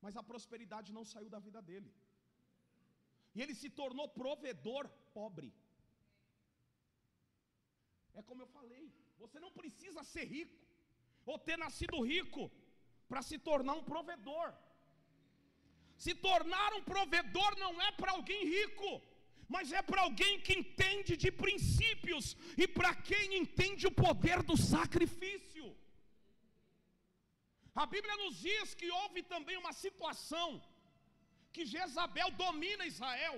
Mas a prosperidade não saiu da vida dele. E ele se tornou provedor pobre. É como eu falei, você não precisa ser rico ou ter nascido rico para se tornar um provedor. Se tornar um provedor não é para alguém rico, mas é para alguém que entende de princípios e para quem entende o poder do sacrifício. A Bíblia nos diz que houve também uma situação que Jezabel domina Israel,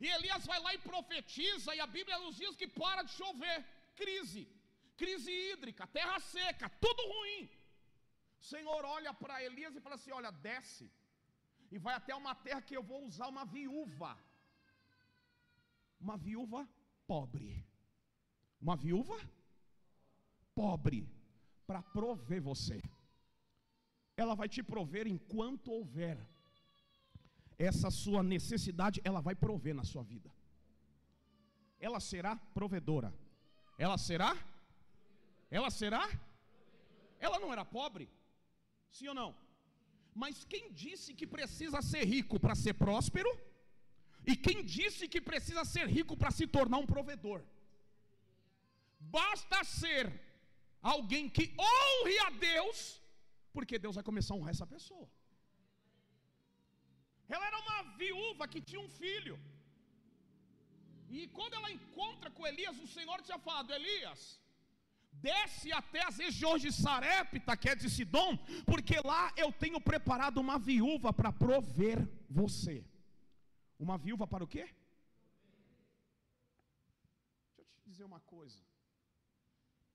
e Elias vai lá e profetiza, e a Bíblia nos diz que para de chover, crise hídrica, terra seca, tudo ruim. O Senhor olha para Elias e fala assim, olha, desce, e vai até uma terra que eu vou usar uma viúva pobre, para prover você. Ela vai te prover enquanto houver essa sua necessidade, ela vai prover na sua vida. Ela será provedora. Ela não era pobre, sim ou não? Mas quem disse que precisa ser rico para ser próspero? E quem disse que precisa ser rico para se tornar um provedor? Basta ser alguém que honre a Deus, porque Deus vai começar a honrar essa pessoa. Ela era uma viúva que tinha um filho, e quando ela encontra com Elias, o Senhor tinha falado, Elias, desce até as regiões de Sarepta, que é de Sidom, porque lá eu tenho preparado uma viúva para prover você. Uma viúva para o quê? Deixa eu te dizer uma coisa.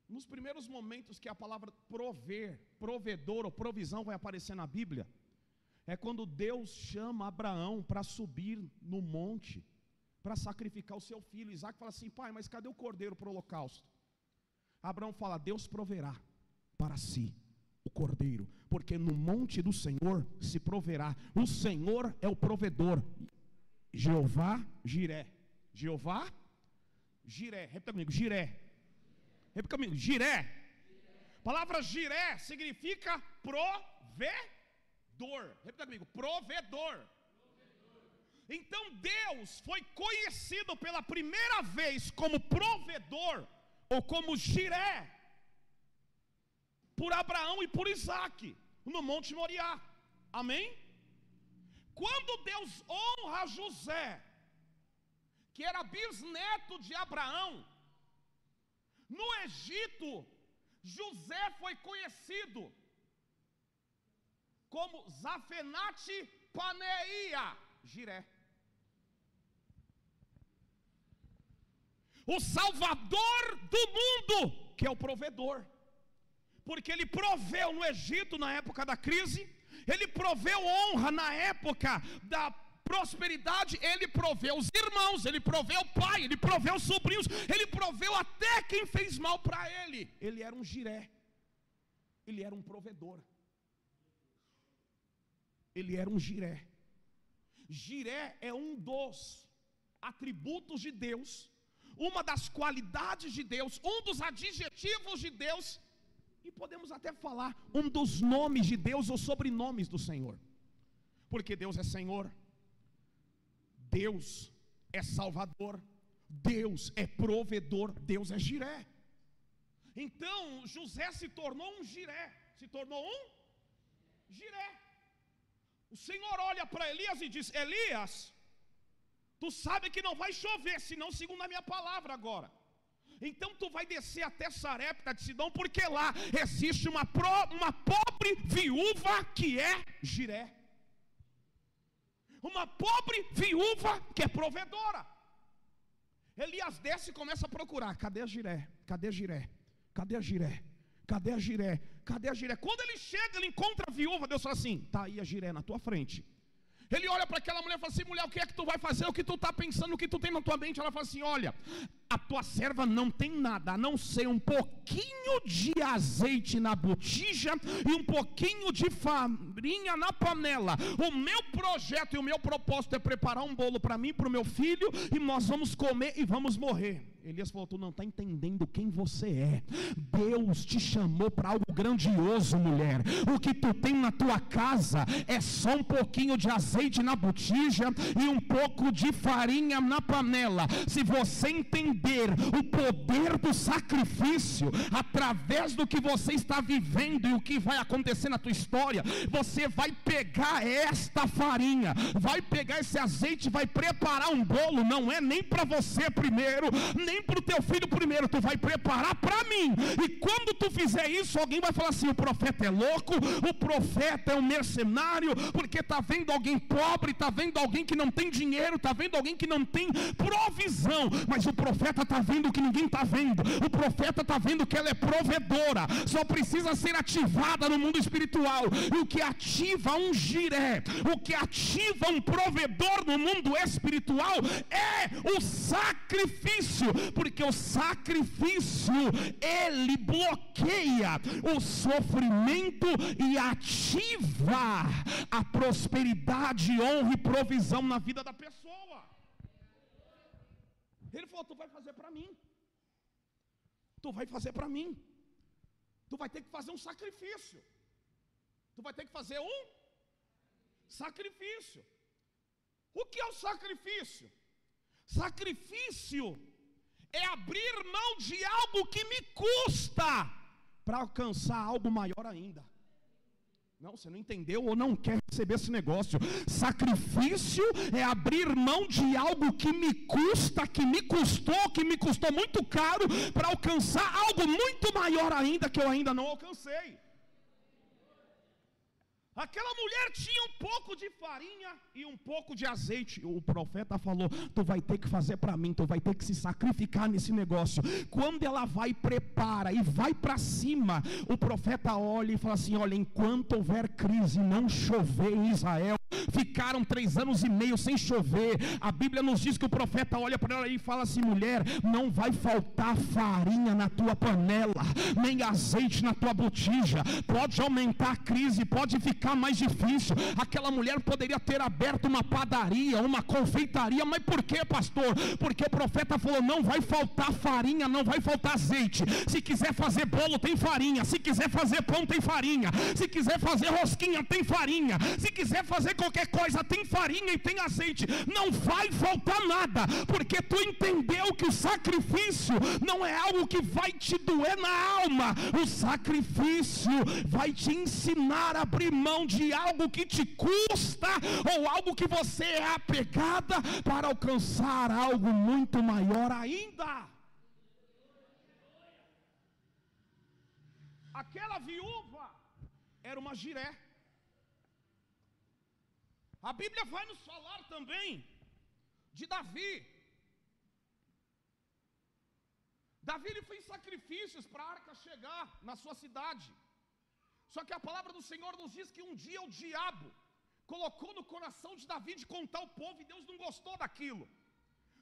Nos primeiros momentos que a palavra prover, provedor ou provisão vai aparecer na Bíblia, é quando Deus chama Abraão para subir no monte, para sacrificar o seu filho. Isaac fala assim: pai, mas cadê o cordeiro para o holocausto? Abraão fala: Deus proverá para si o cordeiro, porque no monte do Senhor se proverá. O Senhor é o provedor. Jeová Jiré. Jeová Jiré. Repita comigo: Jiré. Repita comigo: Jiré. A palavra Jiré significa provedor. Repita comigo: provedor. Então Deus foi conhecido pela primeira vez como provedor, ou como Jiré, por Abraão e por Isaac, no Monte Moriá. Amém? Quando Deus honra José, que era bisneto de Abraão, no Egito, José foi conhecido como Zafenate Paneia Jiré, o Salvador do mundo, que é o provedor, porque ele proveu no Egito na época da crise, ele proveu honra na época da prosperidade, ele proveu os irmãos, ele proveu o pai, ele proveu os sobrinhos, ele proveu até quem fez mal para ele. Ele era um Jiré, ele era um provedor, ele era um Jiré. Jiré é um dos atributos de Deus, uma das qualidades de Deus, um dos adjetivos de Deus, e podemos até falar um dos nomes de Deus ou sobrenomes do Senhor, porque Deus é Senhor, Deus é Salvador, Deus é provedor, Deus é Jiré. Então José se tornou um Jiré, Jiré. O Senhor olha para Elias e diz: Elias, tu sabe que não vai chover, senão segundo a minha palavra agora. Então tu vai descer até Sarepta de Sidom, porque lá existe uma pobre viúva que é Jiré. Uma pobre viúva que é provedora. Elias desce e começa a procurar: cadê a Jiré? Cadê a Jiré? Cadê a Jiré? Cadê a Jiré? Cadê a Jiré? Quando ele chega, ele encontra a viúva. Deus fala assim: está aí a Jiré na tua frente. Ele olha para aquela mulher e fala assim: mulher, o que é que tu vai fazer? O que tu está pensando? O que tu tem na tua mente? Ela fala assim: olha, a tua serva não tem nada, a não ser um pouquinho de azeite na botija e um pouquinho de farinha na panela. O meu projeto e o meu propósito é preparar um bolo para mim e para o meu filho, e nós vamos comer e vamos morrer. Elias falou: tu não está entendendo quem você é. Deus te chamou para algo grandioso, mulher. O que tu tem na tua casa é só um pouquinho de azeite na botija e um pouco de farinha na panela. Se você entender o poder do sacrifício através do que você está vivendo e o que vai acontecer na tua história, você vai pegar esta farinha, vai pegar esse azeite, vai preparar um bolo. Não é nem para você primeiro, nem para o teu filho primeiro, tu vai preparar para mim. E quando tu fizer isso, alguém vai falar assim: o profeta é louco, o profeta é um mercenário, porque está vendo alguém pobre, está vendo alguém que não tem dinheiro, está vendo alguém que não tem provisão, mas o profeta está vendo o que ninguém está vendo. O profeta está vendo que ela é provedora, só precisa ser ativada no mundo espiritual. E o que ativa um Jiré, o que ativa um provedor no mundo espiritual é o sacrifício, porque o sacrifício ele bloqueia o sofrimento e ativa a prosperidade, honra e provisão na vida da pessoa. Ele falou: tu vai fazer para mim, tu vai fazer para mim, tu vai ter que fazer um sacrifício, tu vai ter que fazer um sacrifício. O que é o sacrifício? Sacrifício é abrir mão de algo que me custa para alcançar algo maior ainda. Não, você não entendeu ou não quer receber esse negócio. Sacrifício é abrir mão de algo que me custa, que me custou muito caro, para alcançar algo muito maior ainda, que eu ainda não alcancei. Aquela mulher tinha um pouco de farinha e um pouco de azeite. O profeta falou: tu vai ter que fazer para mim, tu vai ter que se sacrificar nesse negócio. Quando ela vai, prepara e vai para cima, o profeta olha e fala assim: olha, enquanto houver crise, não chover em Israel. Ficaram 3 anos e meio sem chover. A Bíblia nos diz que o profeta olha para ela e fala assim: mulher, não vai faltar farinha na tua panela, nem azeite na tua botija. Pode aumentar a crise, pode ficar mais difícil. Aquela mulher poderia ter aberto uma padaria, uma confeitaria. Mas por que, pastor? Porque o profeta falou: não vai faltar farinha, não vai faltar azeite. Se quiser fazer bolo, tem farinha. Se quiser fazer pão, tem farinha. Se quiser fazer rosquinha, tem farinha. Se quiser fazer qualquer coisa, tem farinha e tem azeite. Não vai faltar nada, porque tu entendeu que o sacrifício não é algo que vai te doer na alma. O sacrifício vai te ensinar a abrir mão de algo que te custa, ou algo que você é apegada, para alcançar algo muito maior ainda. Aquela viúva era uma giré. A Bíblia vai nos falar também de Davi. Davi, ele fez sacrifícios para a arca chegar na sua cidade. Só que a palavra do Senhor nos diz que um dia o diabo colocou no coração de Davi de contar o povo, e Deus não gostou daquilo.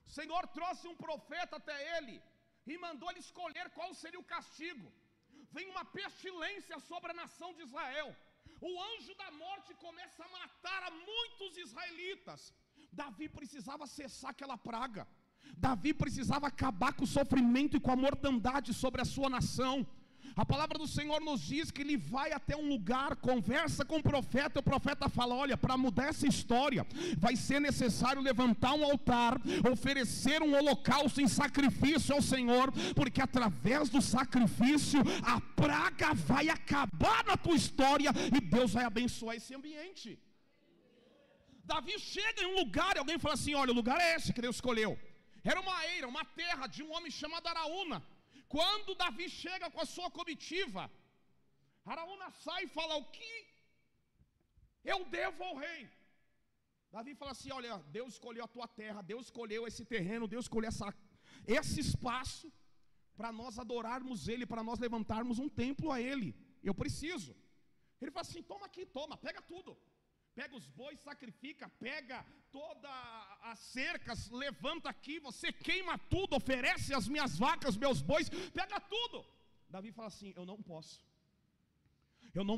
O Senhor trouxe um profeta até ele e mandou ele escolher qual seria o castigo. Vem uma pestilência sobre a nação de Israel. O anjo da morte começa a matar a muitos israelitas. Davi precisava cessar aquela praga. Davi precisava acabar com o sofrimento e com a mortandade sobre a sua nação. A palavra do Senhor nos diz que ele vai até um lugar, conversa com o profeta, e o profeta fala: olha, para mudar essa história, vai ser necessário levantar um altar, oferecer um holocausto em sacrifício ao Senhor, porque através do sacrifício, a praga vai acabar na tua história, e Deus vai abençoar esse ambiente. Davi chega em um lugar, e alguém fala assim: olha, o lugar é esse que Deus escolheu. Era uma eira, uma terra de um homem chamado Araúna. Quando Davi chega com a sua comitiva, Araúna sai e fala: o que eu devo ao rei? Davi fala assim: olha, Deus escolheu a tua terra, Deus escolheu esse terreno, Deus escolheu esse espaço para nós adorarmos Ele, para nós levantarmos um templo a Ele. Eu preciso. Ele fala assim: toma aqui, toma, pega tudo. Pega os bois, sacrifica, pega todas as cercas, levanta aqui, você queima tudo, oferece as minhas vacas, meus bois, pega tudo. Davi fala assim: eu não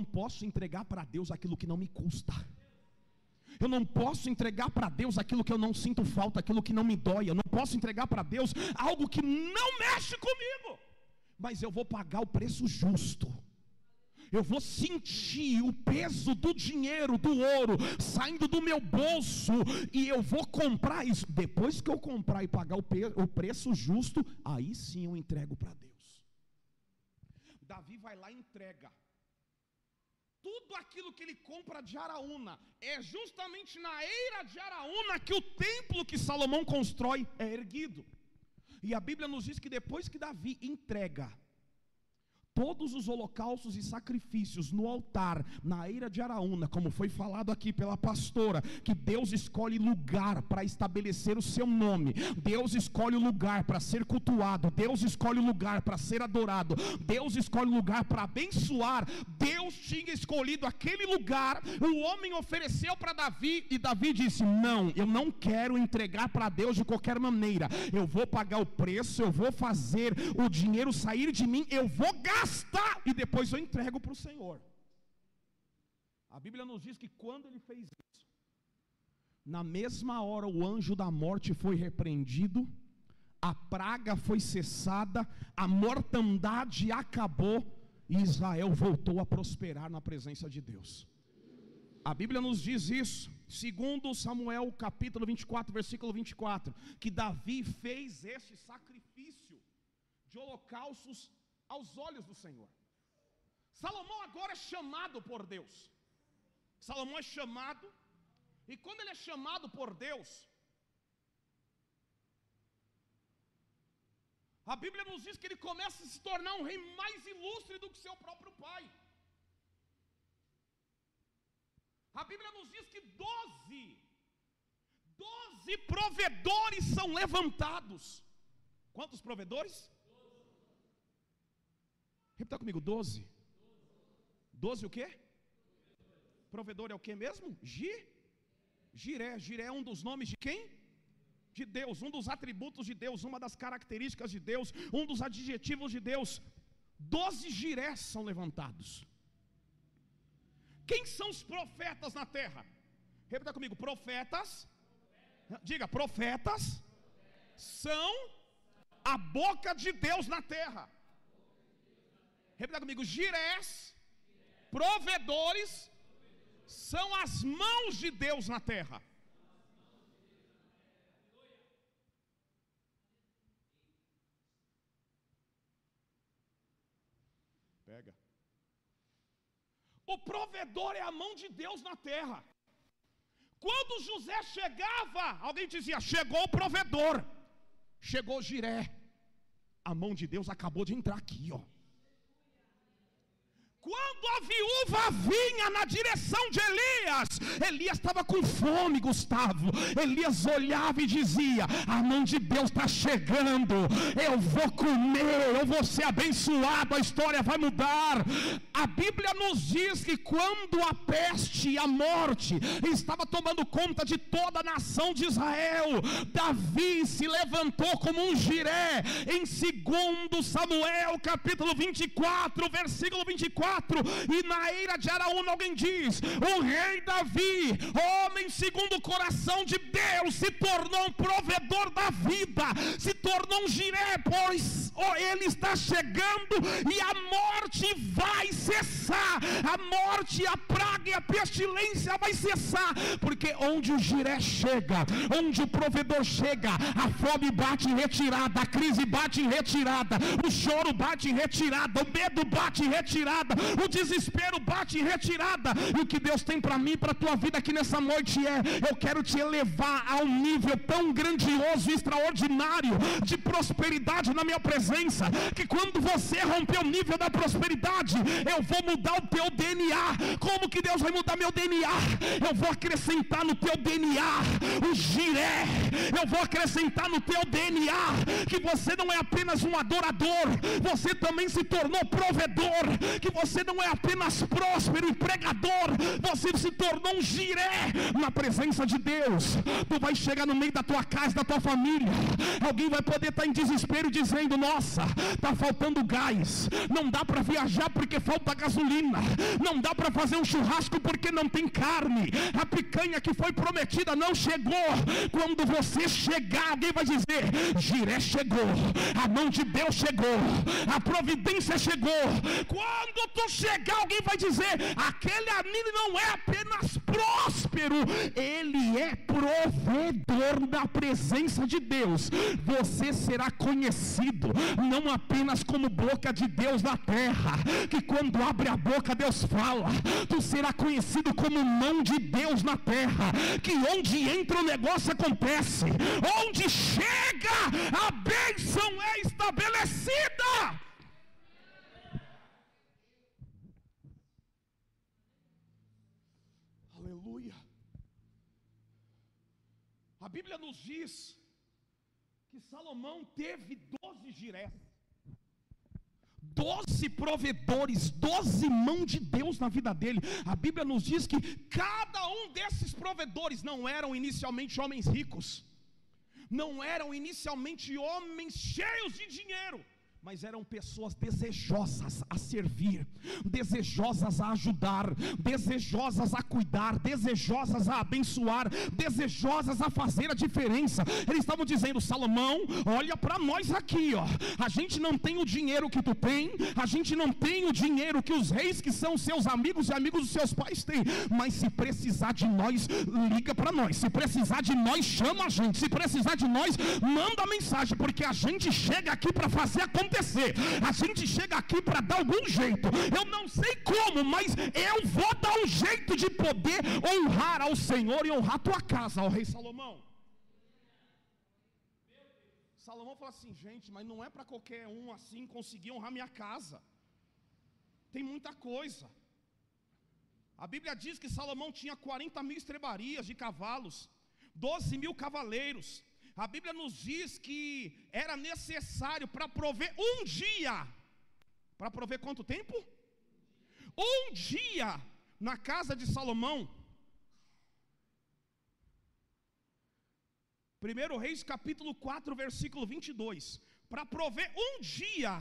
posso entregar para Deus aquilo que não me custa. Eu não posso entregar para Deus aquilo que eu não sinto falta, aquilo que não me dói. Eu não posso entregar para Deus algo que não mexe comigo, mas eu vou pagar o preço justo. Eu vou sentir o peso do dinheiro, do ouro, saindo do meu bolso, e eu vou comprar isso. Depois que eu comprar e pagar o preço justo, aí sim eu entrego para Deus. Davi vai lá e entrega. Tudo aquilo que ele compra de Araúna, é justamente na eira de Araúna que o templo que Salomão constrói é erguido. E a Bíblia nos diz que depois que Davi entrega todos os holocaustos e sacrifícios no altar, na eira de Araúna, como foi falado aqui pela pastora, que Deus escolhe lugar para estabelecer o seu nome, Deus escolhe o lugar para ser cultuado, Deus escolhe o lugar para ser adorado, Deus escolhe o lugar para abençoar. Deus tinha escolhido aquele lugar, o homem ofereceu para Davi, e Davi disse: não, eu não quero entregar para Deus de qualquer maneira, eu vou pagar o preço, eu vou fazer o dinheiro sair de mim, eu vou gastar, e depois eu entrego para o Senhor. A Bíblia nos diz que quando ele fez isso, na mesma hora o anjo da morte foi repreendido, a praga foi cessada, a mortandade acabou, e Israel voltou a prosperar na presença de Deus. A Bíblia nos diz isso, segundo Samuel capítulo 24, versículo 24, que Davi fez este sacrifício de holocaustos aos olhos do Senhor. Salomão agora é chamado por Deus. Salomão é chamado, e quando ele é chamado por Deus, a Bíblia nos diz que ele começa a se tornar um rei mais ilustre do que seu próprio pai. A Bíblia nos diz que 12 provedores são levantados. Quantos provedores? 12. Repita comigo, 12. 12 o quê? Provedor é o quê mesmo? Jiré. Jiré é um dos nomes de quem? De Deus, um dos atributos de Deus, uma das características de Deus, um dos adjetivos de Deus. 12 Jirés são levantados. Quem são os profetas na terra? Repita comigo, profetas. Diga, profetas são a boca de Deus na terra. Repita comigo, Jirés, provedores, são as mãos de Deus na terra. Pega. O provedor é a mão de Deus na terra. Quando José chegava, alguém dizia, chegou o provedor. Chegou Jiré. A mão de Deus acabou de entrar aqui, ó. Quando a viúva vinha na direção de Elias, Elias estava com fome, Gustavo. Elias olhava e dizia, a mão de Deus está chegando, eu vou comer, eu vou ser abençoado, a história vai mudar. A Bíblia nos diz que quando a peste e a morte estava tomando conta de toda a nação de Israel, Davi se levantou como um Jiré. Em 2 Samuel capítulo 24, versículo 24, e na eira de Araúna alguém diz, o rei Davi, homem segundo o coração de Deus, se tornou um provedor da vida, se tornou um Jiré, pois ele está chegando e a morte vai cessar, a morte, a praga e a pestilência vai cessar, porque onde o Jiré chega, onde o provedor chega, a fome bate em retirada, a crise bate em retirada, o choro bate em retirada, o medo bate em retirada, o desespero bate em retirada. E o que Deus tem para mim, para a tua vida aqui nessa noite é, eu quero te elevar a um nível tão grandioso e extraordinário de prosperidade na minha presença, que quando você romper o nível da prosperidade, eu vou mudar o teu DNA. Como que Deus vai mudar meu DNA? Eu vou acrescentar no teu DNA o Jiré. Eu vou acrescentar no teu DNA que você não é apenas um adorador, você também se tornou provedor, que você não é apenas próspero e pregador, você se tornou um Jiré na presença de Deus. Tu vai chegar no meio da tua casa, da tua família, alguém vai poder estar em desespero dizendo, nossa, está faltando gás, não dá para viajar porque falta gasolina, não dá para fazer um churrasco porque não tem carne, a picanha que foi prometida não chegou. Quando você chegar, alguém vai dizer, Jiré chegou, a mão de Deus chegou, a providência chegou. Quando tu chegar, alguém vai dizer, aquele amigo não é apenas próspero, ele é provedor da presença de Deus. Você será conhecido não apenas como boca de Deus na terra, que quando abre a boca Deus fala, tu será conhecido como mão de Deus na terra, que onde entra o negócio acontece, onde chega a bênção é estabelecida. Aleluia. A Bíblia nos diz que Salomão teve 12 Jirés, 12 provedores, 12 mãos de Deus na vida dele. A Bíblia nos diz que cada um desses provedores não eram inicialmente homens ricos, não eram inicialmente homens cheios de dinheiro, mas eram pessoas desejosas a servir, desejosas a ajudar, desejosas a cuidar, desejosas a abençoar, desejosas a fazer a diferença. Eles estavam dizendo, Salomão, olha para nós aqui, ó. A gente não tem o dinheiro que tu tem, a gente não tem o dinheiro que os reis que são seus amigos e amigos dos seus pais têm, mas se precisar de nós, liga para nós, se precisar de nós, chama a gente, se precisar de nós, manda mensagem, porque a gente chega aqui para fazer a acontecer. A gente chega aqui para dar algum jeito. Eu não sei como, mas eu vou dar um jeito de poder honrar ao Senhor e honrar a tua casa, ó rei Salomão. Salomão fala assim: gente, mas não é para qualquer um assim conseguir honrar minha casa. Tem muita coisa. A Bíblia diz que Salomão tinha 40.000 estrebarias de cavalos, 12.000 cavaleiros. A Bíblia nos diz que era necessário para prover um dia. Para prover quanto tempo? Um dia na casa de Salomão. 1 Reis capítulo 4, versículo 22. Para prover um dia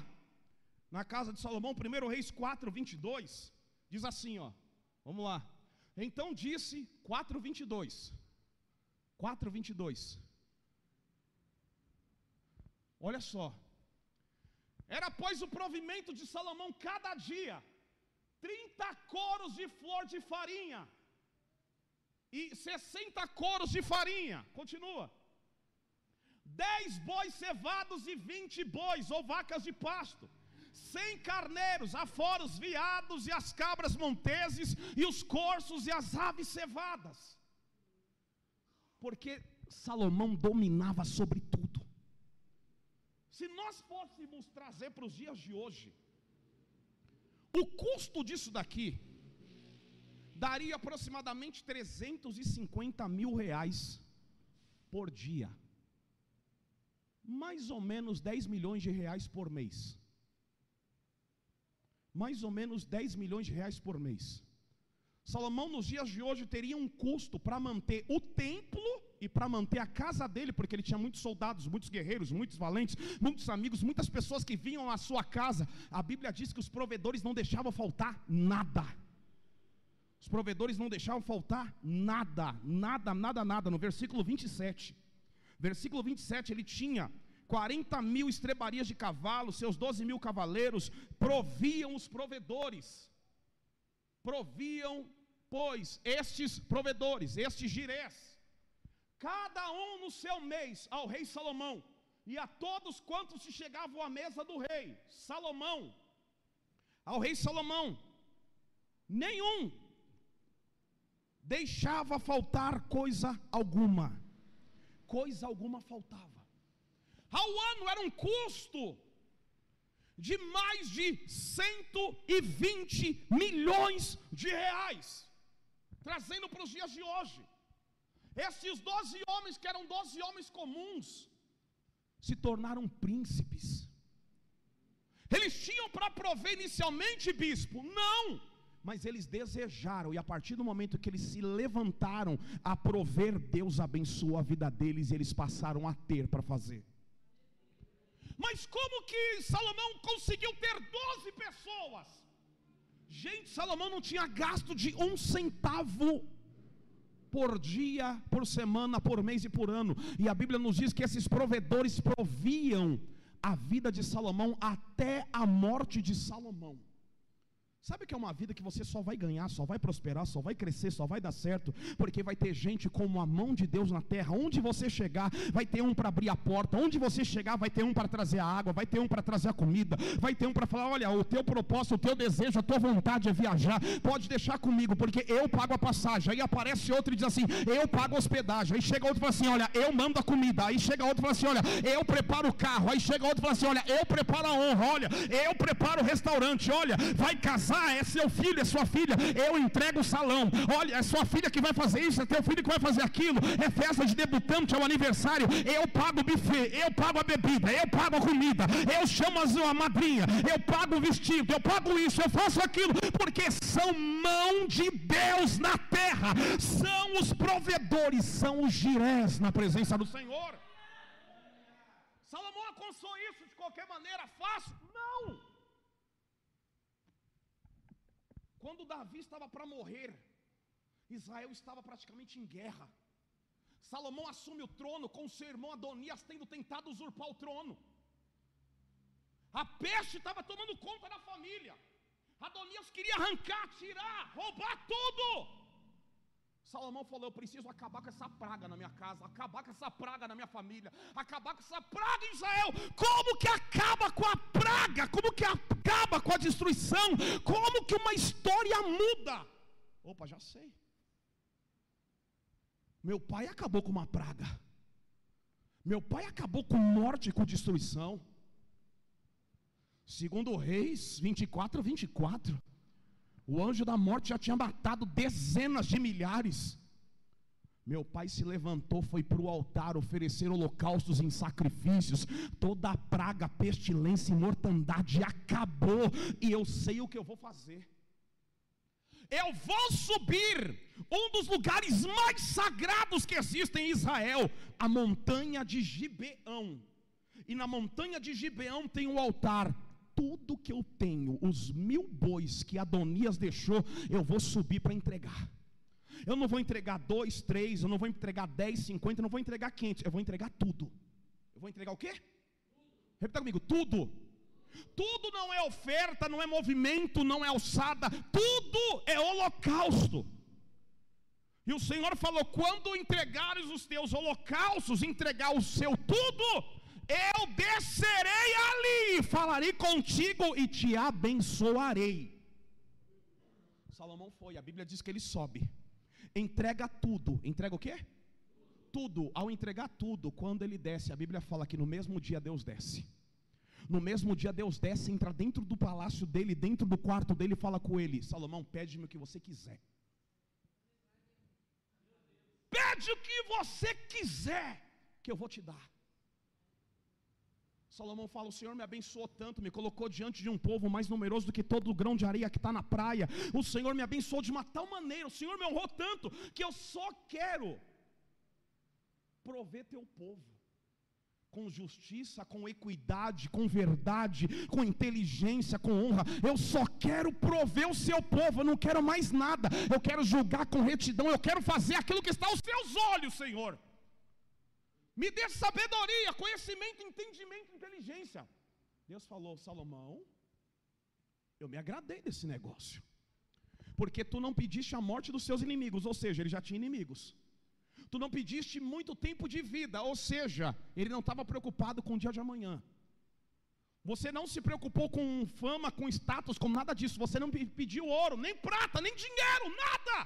na casa de Salomão, 1 Reis 4, 22. Diz assim, ó. Vamos lá. Então disse, 4:22. 4:22. Olha só. Era pois o provimento de Salomão cada dia 30 coros de flor de farinha e 60 coros de farinha. Continua. 10 bois cevados e 20 bois ou vacas de pasto, 100 carneiros, afora os veados e as cabras monteses, e os corços e as aves cevadas. Porque Salomão dominava sobre tudo. Se nós fôssemos trazer para os dias de hoje, o custo disso daqui daria aproximadamente 350 mil reais por dia. Mais ou menos 10 milhões de reais por mês. Mais ou menos 10 milhões de reais por mês. Salomão nos dias de hoje teria um custo para manter o templo e para manter a casa dele, porque ele tinha muitos soldados, muitos guerreiros, muitos valentes, muitos amigos, muitas pessoas que vinham à sua casa. A Bíblia diz que os provedores não deixavam faltar nada. Os provedores não deixavam faltar nada, nada, nada, nada. No versículo 27, versículo 27, ele tinha 40.000 estrebarias de cavalos, seus 12.000 cavaleiros, proviam os provedores. Proviam, pois, estes provedores, estes girés, cada um no seu mês, ao rei Salomão, e a todos quantos se chegavam à mesa do rei Salomão, ao rei Salomão, nenhum deixava faltar coisa alguma faltava. Ao ano era um custo de mais de 120 milhões de reais, trazendo para os dias de hoje. Esses 12 homens, que eram 12 homens comuns, se tornaram príncipes. Eles tinham para prover inicialmente, bispo? Não, mas eles desejaram, e a partir do momento que eles se levantaram a prover, Deus abençoou a vida deles, e eles passaram a ter para fazer. Mas como que Salomão conseguiu ter 12 pessoas? Gente, Salomão não tinha gasto de 1 centavo por dia, por semana, por mês e por ano. E a Bíblia nos diz que esses provedores proviam a vida de Salomão até a morte de Salomão. Sabe que é uma vida que você só vai ganhar, só vai prosperar, só vai crescer, só vai dar certo, porque vai ter gente como a mão de Deus na terra. Onde você chegar, vai ter um para abrir a porta. Onde você chegar, vai ter um para trazer a água, vai ter um para trazer a comida, vai ter um para falar: olha, o teu propósito, o teu desejo, a tua vontade é viajar, pode deixar comigo, porque eu pago a passagem. Aí aparece outro e diz assim: eu pago a hospedagem. Aí chega outro e fala assim: olha, eu mando a comida. Aí chega outro e fala assim: olha, eu preparo o carro. Aí chega outro e fala assim: olha, eu preparo a honra. Olha, eu preparo o restaurante. Olha, vai casar, é seu filho, é sua filha, eu entrego o salão. Olha, é sua filha que vai fazer isso, é teu filho que vai fazer aquilo, é festa de debutante, é o aniversário, eu pago o buffet, eu pago a bebida, eu pago a comida, eu chamo a madrinha, eu pago o vestido, eu pago isso, eu faço aquilo, porque são mão de Deus na terra, são os provedores, são os girés na presença do Senhor. Salomão alcançou isso de qualquer maneira fácil? Não. Quando Davi estava para morrer, Israel estava praticamente em guerra. Salomão assume o trono com seu irmão Adonias tendo tentado usurpar o trono. A peste estava tomando conta da família. Adonias queria arrancar, tirar, roubar tudo. Salomão falou: eu preciso acabar com essa praga na minha casa, acabar com essa praga na minha família, acabar com essa praga em Israel. Como que acaba com a praga? Como que acaba com a destruição? Como que uma história muda? Opa, já sei. Meu pai acabou com uma praga. Meu pai acabou com morte e com destruição. Segundo Reis 24:24, o anjo da morte já tinha matado dezenas de milhares. Meu pai se levantou, foi para o altar oferecer holocaustos em sacrifícios. Toda a praga, pestilência e mortandade acabou. E eu sei o que eu vou fazer. Eu vou subir um dos lugares mais sagrados que existem em Israel, a montanha de Gibeão. E na montanha de Gibeão tem um altar. Tudo que eu tenho, os 1000 bois que Adonias deixou, eu vou subir para entregar. Eu não vou entregar 2, 3, eu não vou entregar 10, 50, eu não vou entregar 500, eu vou entregar tudo. Eu vou entregar o quê? Repita comigo: tudo. Tudo não é oferta, não é movimento, não é alçada, tudo é holocausto. E o Senhor falou: quando entregares os teus holocaustos, entregar o seu tudo, eu descerei ali, falarei contigo e te abençoarei. Salomão foi, a Bíblia diz que ele sobe, entrega tudo. Entrega o quê? Tudo. Ao entregar tudo, quando ele desce, a Bíblia fala que no mesmo dia Deus desce. No mesmo dia Deus desce, entra dentro do palácio dele, dentro do quarto dele, e fala com ele: Salomão, pede-me o que você quiser. Pede o que você quiser, que eu vou te dar. Salomão fala: o Senhor me abençoou tanto, me colocou diante de um povo mais numeroso do que todo o grão de areia que está na praia. O Senhor me abençoou de uma tal maneira, o Senhor me honrou tanto, que eu só quero prover teu povo com justiça, com equidade, com verdade, com inteligência, com honra. Eu só quero prover o seu povo, eu não quero mais nada. Eu quero julgar com retidão, eu quero fazer aquilo que está aos seus olhos, Senhor. Me dê sabedoria, conhecimento, entendimento, inteligência. Deus falou: Salomão, eu me agradei desse negócio, porque tu não pediste a morte dos seus inimigos, ou seja, ele já tinha inimigos. Tu não pediste muito tempo de vida, ou seja, ele não estava preocupado com o dia de amanhã. Você não se preocupou com fama, com status, com nada disso. Você não pediu ouro, nem prata, nem dinheiro, nada.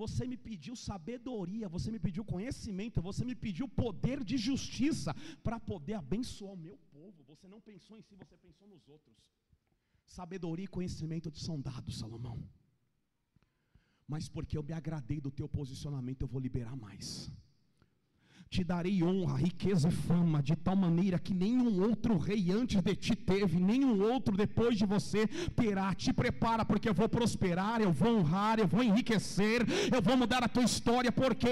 Você me pediu sabedoria, você me pediu conhecimento, você me pediu poder de justiça para poder abençoar o meu povo. Você não pensou em si, você pensou nos outros. Sabedoria e conhecimento te são dados, Salomão. Mas porque eu me agradei do teu posicionamento, eu vou liberar mais. Te darei honra, riqueza e fama, de tal maneira que nenhum outro rei antes de ti teve, nenhum outro depois de você terá. Te prepara, porque eu vou prosperar, eu vou honrar, eu vou enriquecer, eu vou mudar a tua história, porque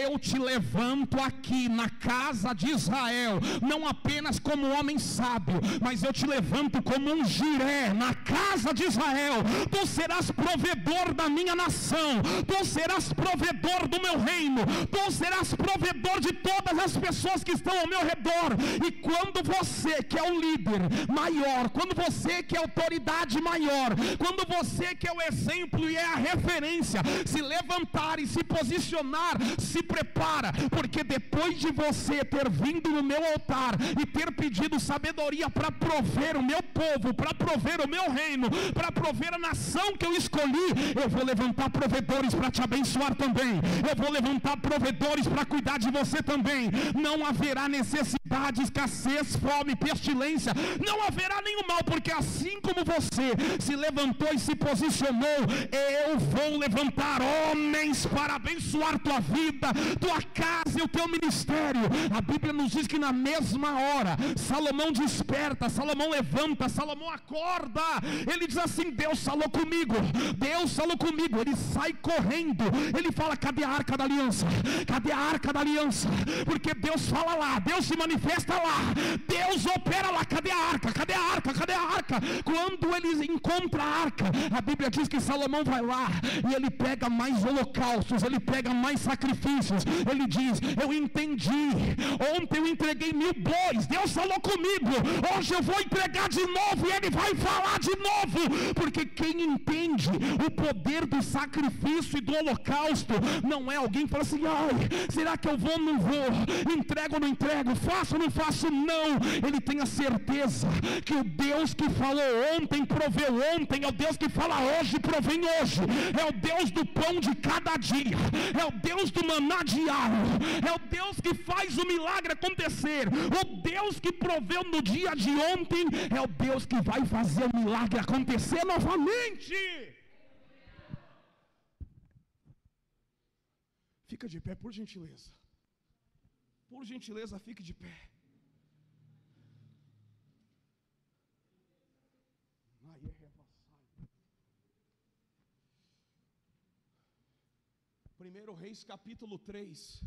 eu te levanto aqui na casa de Israel, não apenas como homem sábio, mas eu te levanto como um Jiré na casa de Israel. Tu serás provedor da minha nação, tu serás provedor do meu reino, tu serás provedor de todas as pessoas que estão ao meu redor. E quando você que é o líder maior, quando você que é a autoridade maior, quando você que é o exemplo e é a referência, se levantar e se posicionar, se prepara, porque depois de você ter vindo no meu altar e ter pedido sabedoria para prover o meu povo, para prover o meu reino, para prover a nação que eu escolhi, eu vou levantar provedores para te abençoar também. Eu vou levantar provedores para cuidar de você também. Não haverá necessidade, escassez, fome, pestilência, não haverá nenhum mal, porque assim como você se levantou e se posicionou, eu vou levantar homens para abençoar tua vida, tua casa e o teu ministério. A Bíblia nos diz que na mesma hora Salomão desperta, Salomão levanta, Salomão acorda. Ele diz assim: Deus falou comigo, Deus falou comigo. Ele sai correndo, ele fala: cadê a arca da aliança? Cadê a arca da aliança? Porque Deus fala lá, Deus se manifesta manifesta lá, Deus opera lá. Cadê a arca? Cadê a arca? Cadê a arca? Quando ele encontra a arca, a Bíblia diz que Salomão vai lá e ele pega mais holocaustos, ele pega mais sacrifícios. Ele diz: eu entendi, ontem eu entreguei 1000 bois, Deus falou comigo, hoje eu vou entregar de novo e ele vai falar de novo, porque quem entende o poder do sacrifício e do holocausto não é alguém que fala assim: ai, será que eu vou ou não vou, entrego ou não entrego, faço ou não faço. Não, ele tem a certeza que o Deus que falou ontem, proveu ontem, é o Deus que fala hoje, provém hoje, é o Deus do pão de cada dia, é o Deus do maná diário, é o Deus que faz o milagre acontecer, o Deus que proveu no dia de ontem, é o Deus que vai fazer o milagre acontecer novamente. Fica de pé, por gentileza. Por gentileza, fique de pé. Primeiro Reis capítulo 3.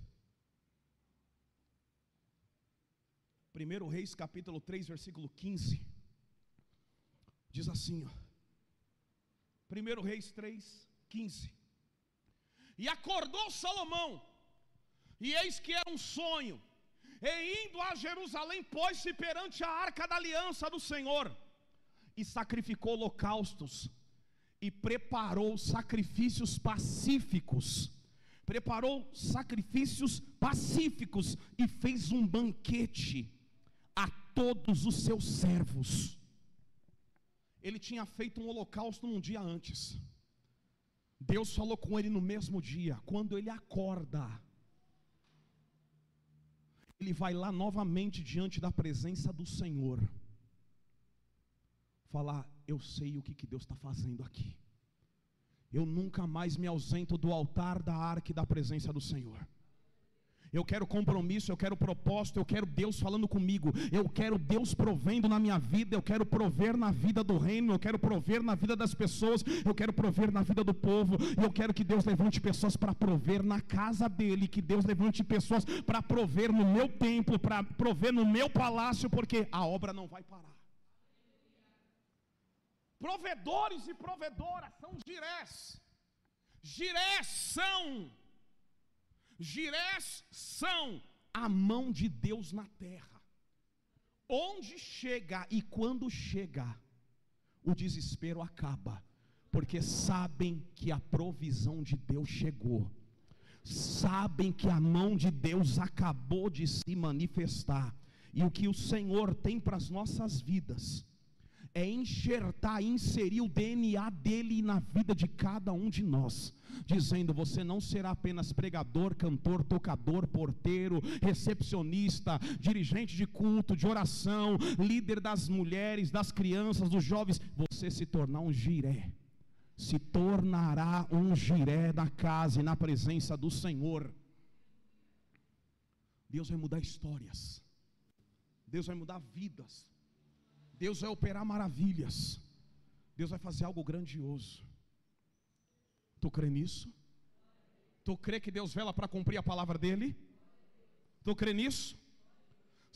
Primeiro Reis capítulo 3, versículo 15. Diz assim, ó. Primeiro Reis 3, 15. E acordou Salomão, e eis que era um sonho, e indo a Jerusalém, pôs-se perante a arca da aliança do Senhor, e sacrificou holocaustos, e preparou sacrifícios pacíficos. E fez um banquete a todos os seus servos. Ele tinha feito um holocausto um dia antes. Deus falou com ele no mesmo dia. Quando ele acorda, ele vai lá novamente diante da presença do Senhor, falar: eu sei o que Deus está fazendo aqui. Eu nunca mais me ausento do altar da arca e da presença do Senhor. Eu quero compromisso, eu quero propósito, eu quero Deus falando comigo, eu quero Deus provendo na minha vida, eu quero prover na vida do reino, eu quero prover na vida das pessoas, eu quero prover na vida do povo, eu quero que Deus levante pessoas para prover na casa dele, que Deus levante pessoas para prover no meu templo, para prover no meu palácio, porque a obra não vai parar. Provedores e provedoras são Jirés. Jirés são a mão de Deus na terra. Onde chega e quando chega, o desespero acaba, porque sabem que a provisão de Deus chegou, sabem que a mão de Deus acabou de se manifestar, e o que o Senhor tem para as nossas vidas é enxertar, inserir o DNA dele na vida de cada um de nós, dizendo: você não será apenas pregador, cantor, tocador, porteiro, recepcionista, dirigente de culto, de oração, líder das mulheres, das crianças, dos jovens. Você se tornar um Jiré, se tornará um Jiré na casa e na presença do Senhor. Deus vai mudar histórias, Deus vai mudar vidas, Deus vai operar maravilhas, Deus vai fazer algo grandioso. Tu crê nisso? Tu crê que Deus vela para cumprir a palavra dele? Tu crê nisso?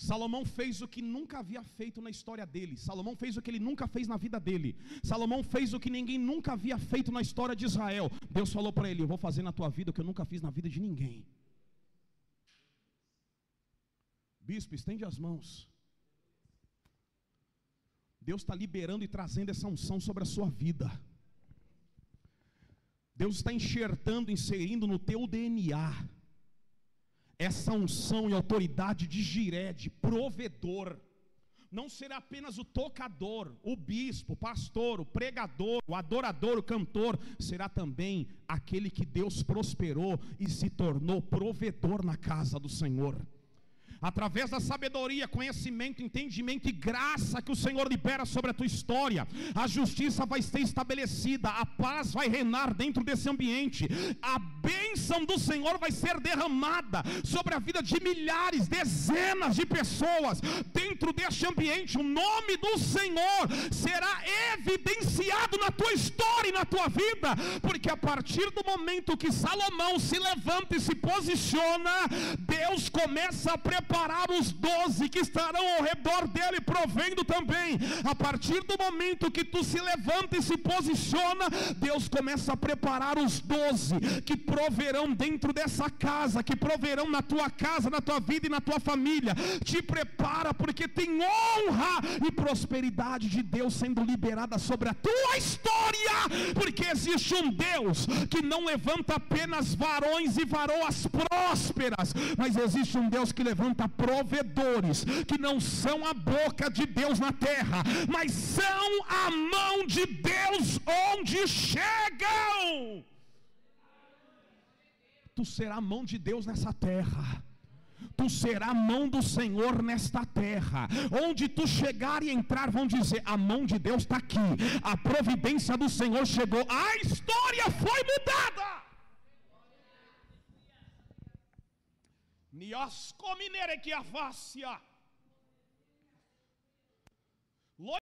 Salomão fez o que nunca havia feito na história dele. Salomão fez o que ele nunca fez na vida dele. Salomão fez o que ninguém nunca havia feito na história de Israel. Deus falou para ele: eu vou fazer na tua vida o que eu nunca fiz na vida de ninguém. Bispo, estende as mãos. Deus está liberando e trazendo essa unção sobre a sua vida. Deus está enxertando, inserindo no teu DNA essa unção e autoridade de Jiré, de provedor. Não será apenas o tocador, o bispo, o pastor, o pregador, o adorador, o cantor. Será também aquele que Deus prosperou e se tornou provedor na casa do Senhor. Através da sabedoria, conhecimento, entendimento e graça que o Senhor libera sobre a tua história, a justiça vai ser estabelecida, a paz vai reinar dentro desse ambiente, a bênção do Senhor vai ser derramada sobre a vida de milhares, dezenas de pessoas dentro deste ambiente. O nome do Senhor será evidenciado na tua história e na tua vida, porque a partir do momento que Salomão se levanta e se posiciona, Deus começa a preparar preparar os 12 que estarão ao redor dele, provendo também. A partir do momento que tu se levanta e se posiciona, Deus começa a preparar os 12 que proverão dentro dessa casa, que proverão na tua casa, na tua vida e na tua família. Te prepara, porque tem honra e prosperidade de Deus sendo liberada sobre a tua história, porque existe um Deus que não levanta apenas varões e varoas prósperas, mas existe um Deus que levanta provedores, que não são a boca de Deus na terra, mas são a mão de Deus onde chegam. Tu será a mão de Deus nessa terra. Tu será a mão do Senhor nesta terra. Onde tu chegar e entrar, vão dizer: a mão de Deus está aqui, a providência do Senhor chegou, a história foi mudada. Niascominere que a fácia.